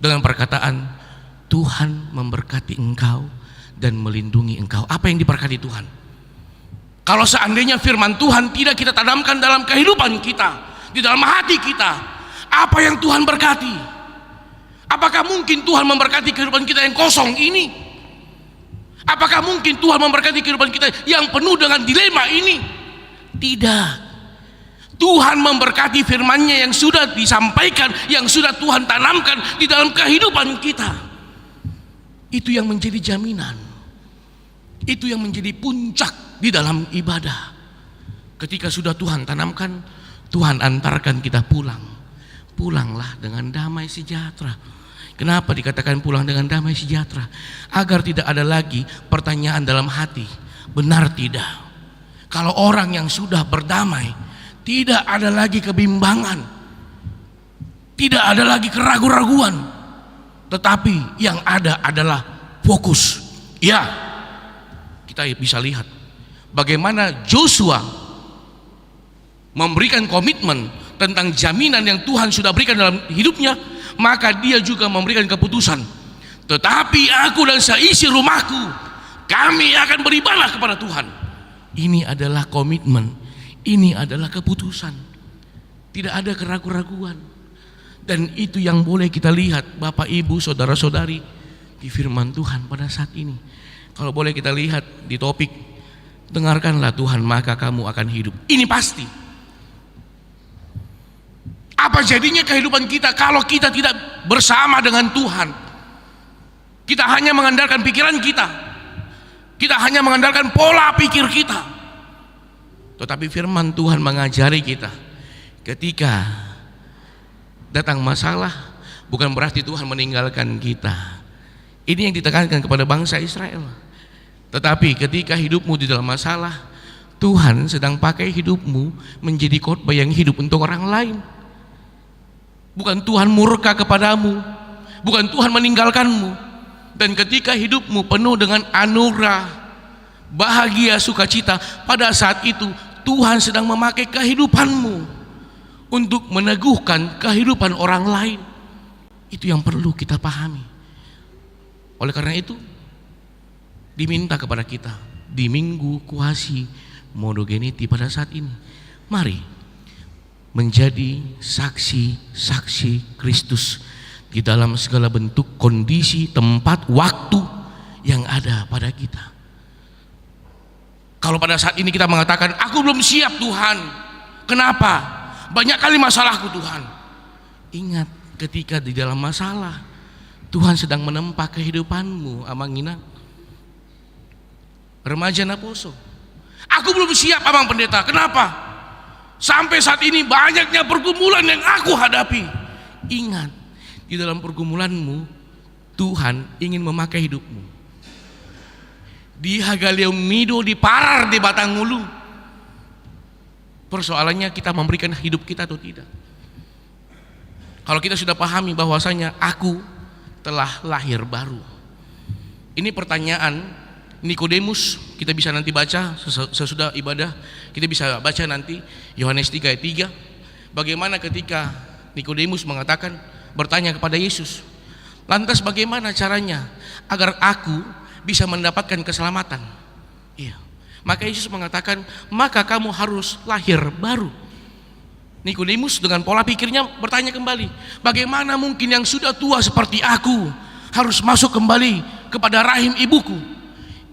dengan perkataan, Tuhan memberkati engkau dan melindungi engkau. Apa yang diberkati Tuhan? Kalau seandainya firman Tuhan tidak kita tanamkan dalam kehidupan kita, di dalam hati kita, apa yang Tuhan berkati? Apakah mungkin Tuhan memberkati kehidupan kita yang kosong ini? Apakah mungkin Tuhan memberkati kehidupan kita yang penuh dengan dilema ini? Tidak. Tuhan memberkati firman-Nya yang sudah disampaikan, yang sudah Tuhan tanamkan di dalam kehidupan kita. Itu yang menjadi jaminan. Itu yang menjadi puncak di dalam ibadah. Ketika sudah Tuhan tanamkan, Tuhan antarkan kita pulang. Pulanglah dengan damai sejahtera. Kenapa dikatakan pulang dengan damai sejahtera? Agar tidak ada lagi pertanyaan dalam hati, benar tidak? Kalau orang yang sudah berdamai, tidak ada lagi kebimbangan, tidak ada lagi keraguan-raguan, tetapi yang ada adalah fokus. Ya, kita bisa lihat bagaimana Joshua memberikan komitmen tentang jaminan yang Tuhan sudah berikan dalam hidupnya, maka dia juga memberikan keputusan, tetapi aku dan seisi rumahku, kami akan beribadah kepada Tuhan. Ini adalah komitmen, ini adalah keputusan, tidak ada keraguan-raguan. Dan itu yang boleh kita lihat Bapak Ibu saudara-saudari di firman Tuhan pada saat ini. Kalau boleh kita lihat di topik, dengarkanlah Tuhan maka kamu akan hidup. Ini pasti. Apa jadinya kehidupan kita kalau kita tidak bersama dengan Tuhan? Kita hanya mengandalkan pikiran kita, kita hanya mengandalkan pola pikir kita. Tetapi firman Tuhan mengajari kita, ketika datang masalah, bukan berarti Tuhan meninggalkan kita. Ini yang ditekankan kepada bangsa Israel. Tetapi ketika hidupmu di dalam masalah, Tuhan sedang pakai hidupmu menjadi khotbah yang hidup untuk orang lain. Bukan Tuhan murka kepadamu, bukan Tuhan meninggalkanmu. Dan ketika hidupmu penuh dengan anugerah, bahagia, sukacita, pada saat itu Tuhan sedang memakai kehidupanmu untuk meneguhkan kehidupan orang lain. Itu yang perlu kita pahami. Oleh karena itu diminta kepada kita di Minggu Kuasi Monogeniti pada saat ini, mari menjadi saksi-saksi Kristus di dalam segala bentuk kondisi, tempat, waktu yang ada pada kita. Kalau pada saat ini kita mengatakan, aku belum siap Tuhan, kenapa? Banyak kali masalahku Tuhan. Ingat, ketika di dalam masalah, Tuhan sedang menempa kehidupanmu, Amangina. Remaja Naposo, aku belum siap Amang Pendeta, kenapa? Sampai saat ini banyaknya pergumulan yang aku hadapi. Ingat, di dalam pergumulanmu Tuhan ingin memakai hidupmu. di Hagaliumido, di Parar, di Batanghulu. Persoalannya kita memberikan hidup kita atau tidak. Kalau kita sudah pahami bahwasanya aku telah lahir baru. Ini pertanyaan Nikodemus, kita bisa nanti baca sesudah ibadah, kita bisa baca nanti Yohanes 3 ayat 3. Bagaimana ketika Nikodemus bertanya kepada Yesus, lantas bagaimana caranya agar aku bisa mendapatkan keselamatan? Iya. Maka Yesus mengatakan, maka kamu harus lahir baru. Nikodemus dengan pola pikirnya bertanya kembali, bagaimana mungkin yang sudah tua seperti aku harus masuk kembali kepada rahim ibuku?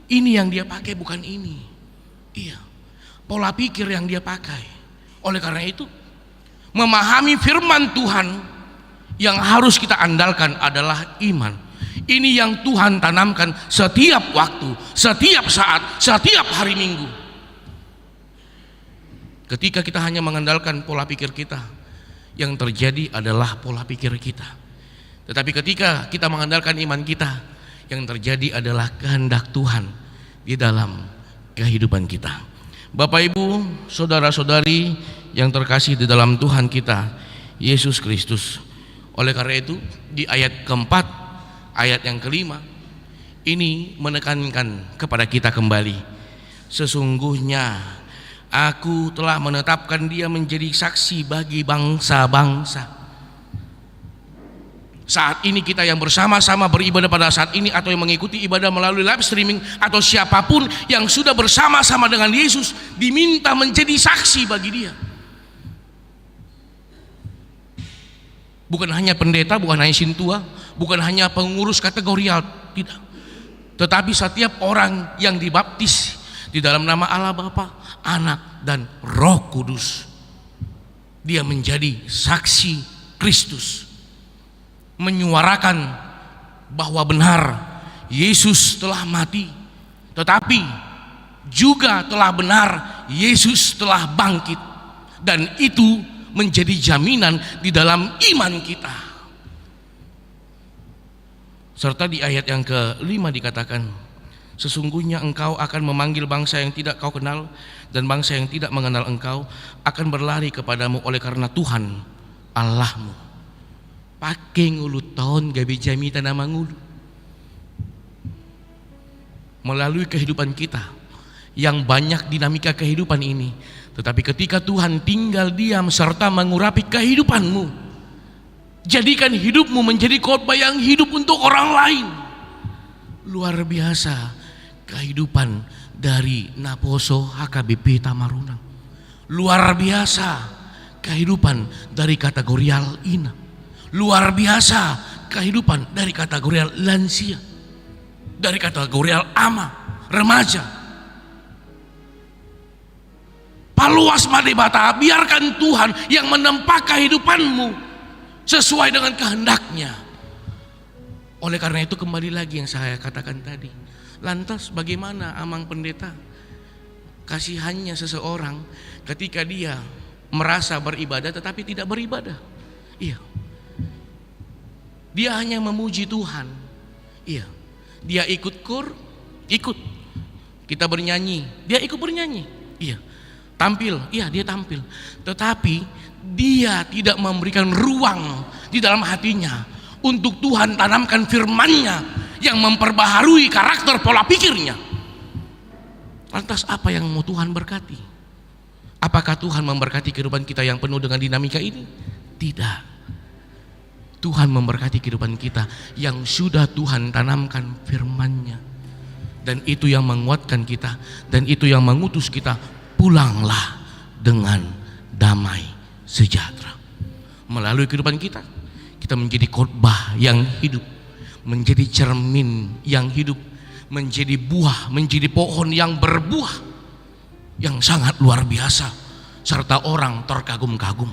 Ini yang dia pakai, bukan ini. Iya, pola pikir yang dia pakai. Oleh karena itu, memahami firman Tuhan yang harus kita andalkan adalah iman. Ini yang Tuhan tanamkan setiap waktu, setiap saat, setiap hari Minggu. Ketika kita hanya mengandalkan pola pikir kita, yang terjadi adalah pola pikir kita. Tetapi ketika kita mengandalkan iman kita, yang terjadi adalah kehendak Tuhan di dalam kehidupan kita. Bapak Ibu, saudara-saudari yang terkasih di dalam Tuhan kita Yesus Kristus. Oleh karena itu, di ayat keempat, ayat yang kelima, ini menekankan kepada kita kembali, sesungguhnya Aku telah menetapkan dia menjadi saksi bagi bangsa-bangsa. Saat ini kita yang bersama-sama beribadah pada saat ini, atau yang mengikuti ibadah melalui live streaming, atau siapapun yang sudah bersama-sama dengan Yesus, diminta menjadi saksi bagi dia. Bukan hanya pendeta, bukan hanya sintua, bukan hanya pengurus kategorial, tidak. Tetapi setiap orang yang dibaptis di dalam nama Allah Bapa, Anak, dan Roh Kudus, dia menjadi saksi Kristus, menyuarakan bahwa benar Yesus telah mati, tetapi juga telah benar Yesus telah bangkit, dan itu menjadi jaminan di dalam iman kita. Serta di ayat yang kelima dikatakan, sesungguhnya engkau akan memanggil bangsa yang tidak kau kenal, dan bangsa yang tidak mengenal engkau akan berlari kepadamu oleh karena Tuhan Allahmu. Pakai ngulu tahun gabi jami tanah mangulu. Melalui kehidupan kita yang banyak dinamika kehidupan ini, tetapi ketika Tuhan tinggal diam serta mengurapi kehidupanmu, jadikan hidupmu menjadi khotbah yang hidup untuk orang lain. Luar biasa kehidupan dari Naposo HKBP Tamarunang. Luar biasa kehidupan dari kategorial Ina. Luar biasa kehidupan dari kategorial lansia, dari kategorial ama, remaja. Paluas Madebata, biarkan Tuhan yang menempa kehidupanmu sesuai dengan kehendaknya. Oleh karena itu, kembali lagi yang saya katakan tadi, lantas bagaimana Amang Pendeta kasihannya seseorang ketika dia merasa beribadah tetapi tidak beribadah? Iya, dia hanya memuji Tuhan. Iya, dia ikut ikut kita bernyanyi, dia ikut bernyanyi. Iya, tampil, iya dia tampil, tetapi dia tidak memberikan ruang di dalam hatinya untuk Tuhan tanamkan firman-Nya yang memperbaharui karakter pola pikirnya. Lantas apa yang mau Tuhan berkati? Apakah Tuhan memberkati kehidupan kita yang penuh dengan dinamika ini? Tidak. Tuhan memberkati kehidupan kita yang sudah Tuhan tanamkan firman-Nya, dan itu yang menguatkan kita, dan itu yang mengutus kita, pulanglah dengan damai sejahtera. Melalui kehidupan kita, kita menjadi khotbah yang hidup, menjadi cermin yang hidup, menjadi buah, menjadi pohon yang berbuah yang sangat luar biasa, serta orang terkagum-kagum.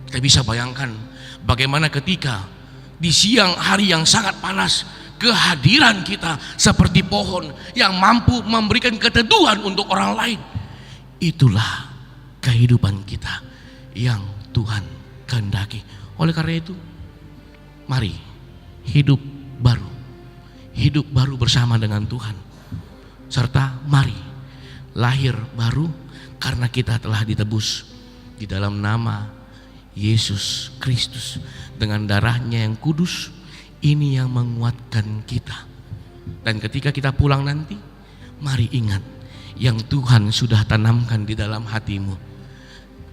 Kita bisa bayangkan bagaimana ketika di siang hari yang sangat panas, kehadiran kita seperti pohon yang mampu memberikan keteduhan untuk orang lain. Itulah kehidupan kita yang Tuhan kehendaki. Oleh karena itu, mari hidup baru bersama dengan Tuhan. serta mari lahir baru karena kita telah ditebus di dalam nama Yesus Kristus dengan darahnya yang kudus. Ini yang menguatkan kita. Dan ketika kita pulang nanti, mari ingat yang Tuhan sudah tanamkan di dalam hatimu,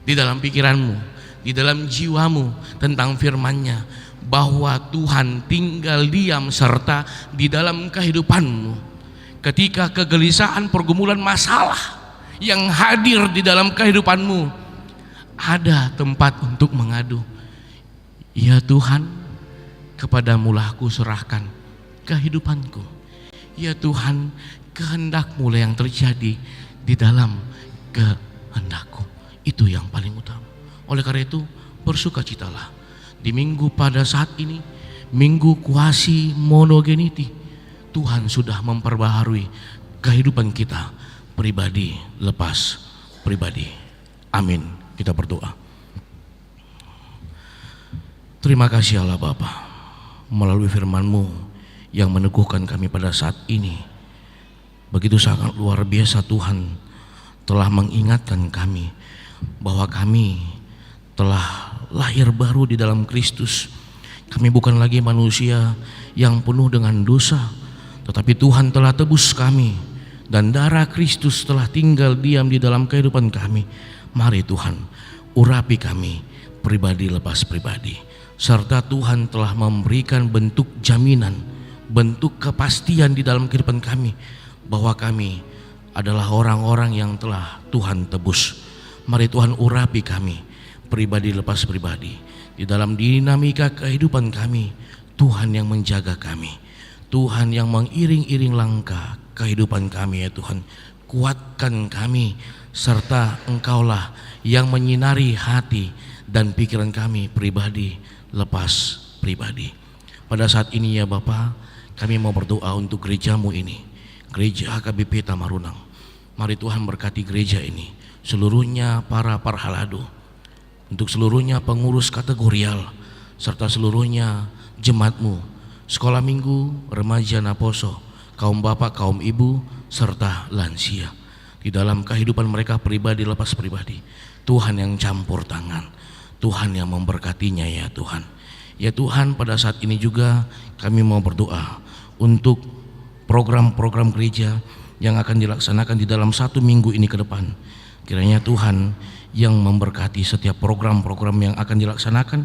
di dalam pikiranmu, di dalam jiwamu tentang firman-Nya, bahwa Tuhan tinggal diam serta di dalam kehidupanmu. Ketika kegelisahan, pergumulan, masalah yang hadir di dalam kehidupanmu, ada tempat untuk mengadu. Ya Tuhan, kepadamu-lah ku serahkan kehidupanku. Ya Tuhan, kehendak-Mu lah yang terjadi di dalam kehendakku. Itu yang paling utama. Oleh karena itu, bersukacitalah di minggu pada saat ini, minggu kuasi monogeniti. Tuhan sudah memperbaharui kehidupan kita pribadi lepas pribadi. Amin. Kita berdoa. Terima kasih Allah Bapa, melalui firman-Mu yang meneguhkan kami pada saat ini. Begitu sangat luar biasa Tuhan telah mengingatkan kami bahwa kami telah lahir baru di dalam Kristus. Kami bukan lagi manusia yang penuh dengan dosa, tetapi Tuhan telah tebus kami dan darah Kristus telah tinggal diam di dalam kehidupan kami. Mari Tuhan, urapi kami pribadi lepas pribadi, serta Tuhan telah memberikan bentuk jaminan, bentuk kepastian di dalam kehidupan kami bahwa kami adalah orang-orang yang telah Tuhan tebus. Mari Tuhan urapi kami pribadi lepas pribadi. Di dalam dinamika kehidupan kami, Tuhan yang menjaga kami, Tuhan yang mengiring-iring langkah kehidupan kami. Ya Tuhan, kuatkan kami, serta Engkaulah yang menyinari hati dan pikiran kami pribadi lepas pribadi. Pada saat ini ya Bapa, kami mau berdoa untuk gereja-Mu ini, Gereja HKBP Tamarunang. Mari Tuhan berkati gereja ini, seluruhnya para parhalado, untuk seluruhnya pengurus kategorial, serta seluruhnya jemaat-Mu, sekolah minggu, remaja Naposo, kaum bapak, kaum ibu, serta lansia. Di dalam kehidupan mereka pribadi lepas pribadi, Tuhan yang campur tangan, Tuhan yang memberkatinya ya Tuhan. Ya Tuhan, pada saat ini juga kami mau berdoa untuk program-program gereja yang akan dilaksanakan di dalam 1 minggu ini ke depan. Kiranya Tuhan yang memberkati setiap program-program yang akan dilaksanakan.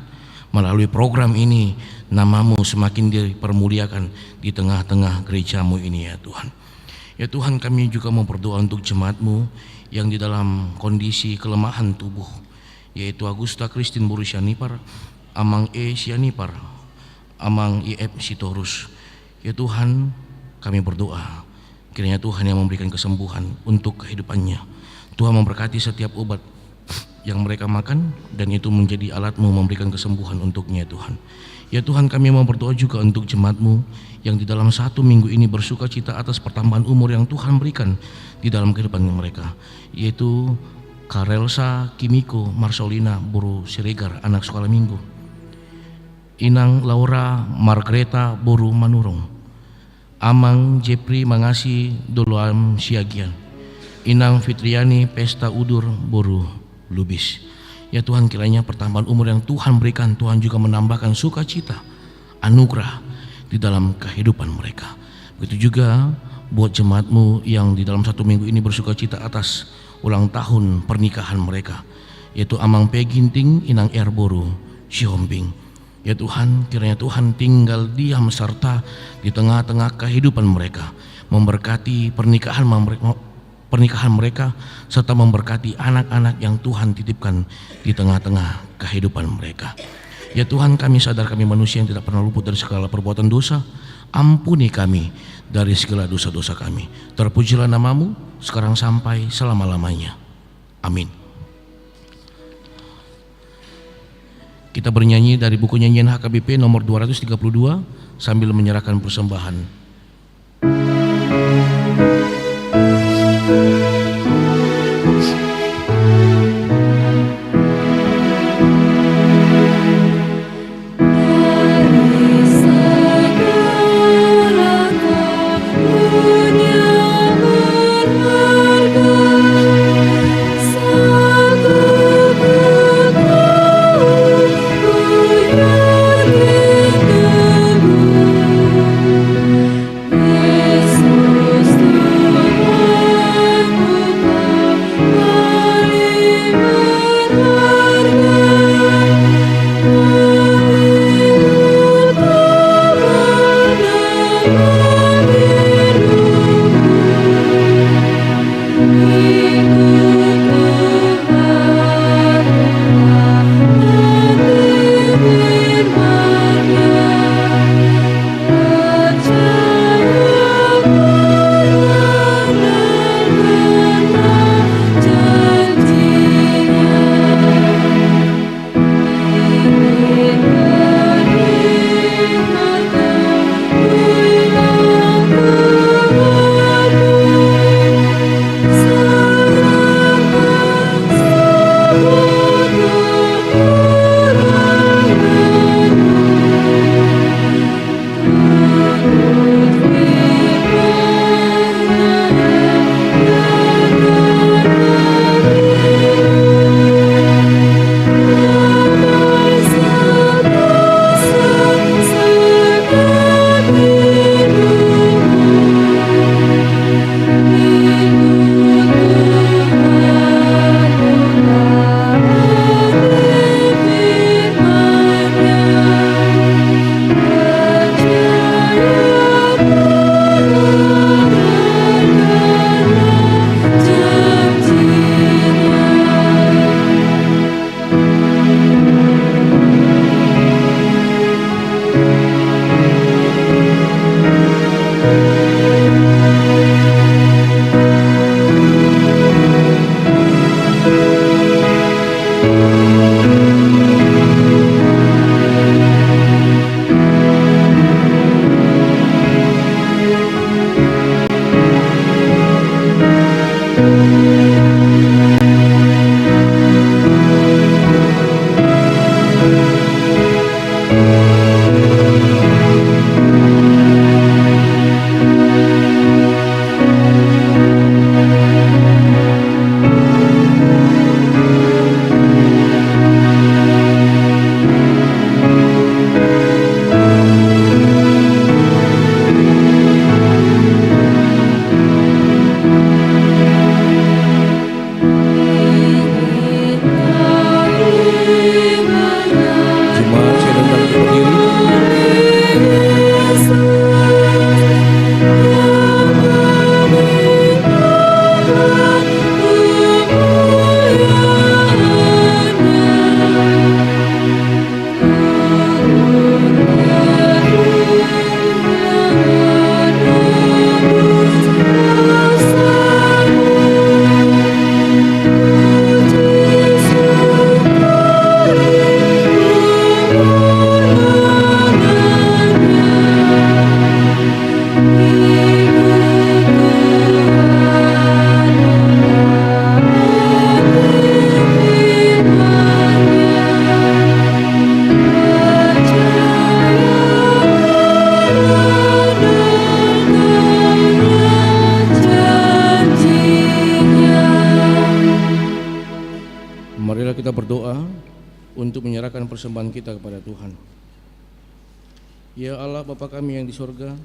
Melalui program ini, nama-Mu semakin dipermuliakan di tengah-tengah gereja-Mu ini ya Tuhan. Ya Tuhan, kami juga mau berdoa untuk jemaat-Mu yang di dalam kondisi kelemahan tubuh, yaitu Agusta Christine Buru Sianipar, Amang E Sianipar, Amang IF Sitorus. Ya Tuhan, kami berdoa kiranya Tuhan yang memberikan kesembuhan untuk kehidupannya. Tuhan memberkati setiap obat yang mereka makan, dan itu menjadi alat-Mu memberikan kesembuhan untuknya Tuhan. Ya Tuhan, kami mau berdoa juga untuk jemaat-Mu yang di dalam 1 minggu ini bersuka cita atas pertambahan umur yang Tuhan berikan di dalam kehidupan mereka, yaitu Karelsa Kimiko Marsolina Buru Siregar, anak sekolah minggu, Inang Laura Margreta Buru Manurung, Amang Jepri Mangasi Doloam Siagian, Inang Fitriani Pesta Udur Buru Lubis. Ya Tuhan, kiranya pertambahan umur yang Tuhan berikan, Tuhan juga menambahkan sukacita, anugerah di dalam kehidupan mereka. Begitu juga buat jemaat-Mu yang di dalam 1 minggu ini bersukacita atas ulang tahun pernikahan mereka, yaitu Amang Peginting Inang Erboru Sihombing. Ya Tuhan, kiranya Tuhan tinggal diam serta di tengah-tengah kehidupan mereka, memberkati pernikahan mereka, serta memberkati anak-anak yang Tuhan titipkan di tengah-tengah kehidupan mereka. Ya Tuhan, kami sadar kami manusia yang tidak pernah luput dari segala perbuatan dosa. Ampuni kami dari segala dosa-dosa kami. Terpujilah nama-Mu sekarang sampai selama-lamanya. Amin. Kita bernyanyi dari buku nyanyian HKBP nomor 232 sambil menyerahkan persembahan. Dari segala kepunyaanmu, kita berdoa untuk menyerahkan persembahan kita kepada Tuhan. Ya Allah Bapa kami yang di sorga,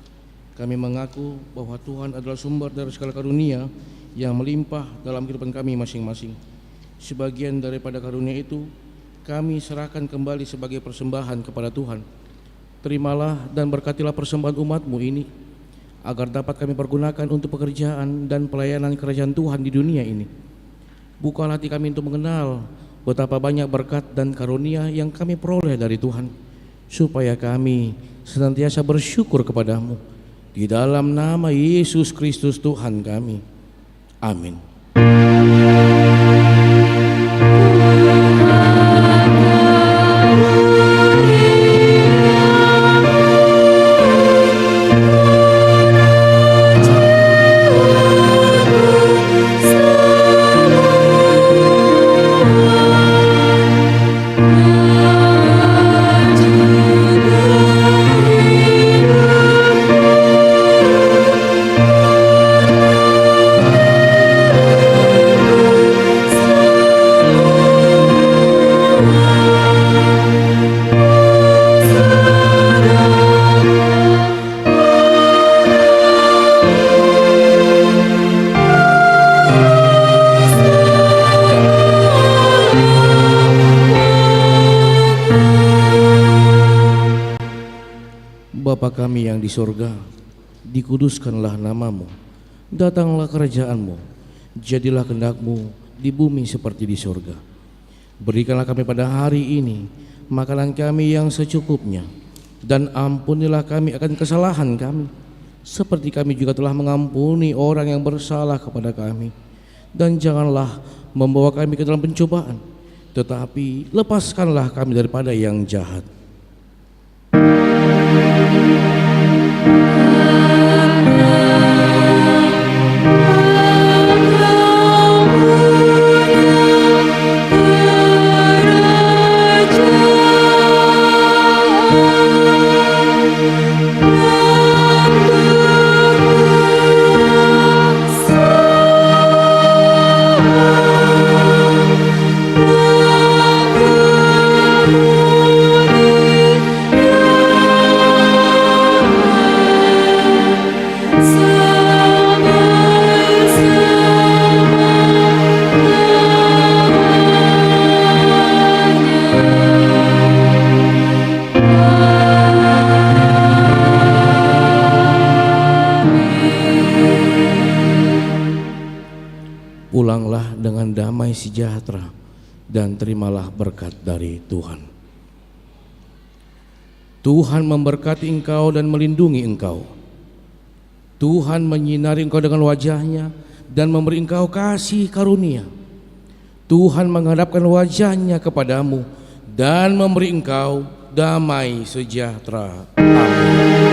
kami mengaku bahwa Tuhan adalah sumber dari segala karunia yang melimpah dalam kehidupan kami masing-masing. Sebagian daripada karunia itu kami serahkan kembali sebagai persembahan kepada Tuhan. Terimalah dan berkatilah persembahan umat-Mu ini, agar dapat kami pergunakan untuk pekerjaan dan pelayanan kerajaan Tuhan di dunia ini. Bukalah hati kami untuk mengenal betapa banyak berkat dan karunia yang kami peroleh dari Tuhan, supaya kami senantiasa bersyukur kepadamu. Di dalam nama Yesus Kristus Tuhan kami. Amin. Bapa kami yang di sorga, dikuduskanlah namamu, datanglah kerajaanmu, jadilah kehendak-Mu di bumi seperti di sorga. Berikanlah kami pada hari ini makanan kami yang secukupnya, dan ampunilah kami akan kesalahan kami, seperti kami juga telah mengampuni orang yang bersalah kepada kami. Dan janganlah membawa kami ke dalam pencobaan, tetapi lepaskanlah kami daripada yang jahat. Pulanglah dengan damai sejahtera dan terimalah berkat dari Tuhan. Tuhan memberkati engkau dan melindungi engkau. Tuhan menyinari engkau dengan wajah-Nya dan memberi engkau kasih karunia. Tuhan menghadapkan wajah-Nya kepadamu dan memberi engkau damai sejahtera. Amin.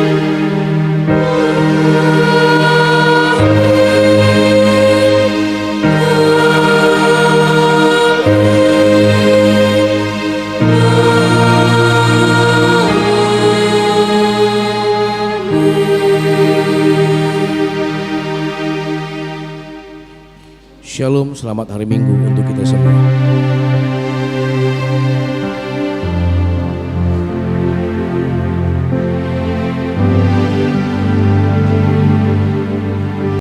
Shalom, selamat hari Minggu untuk kita semua.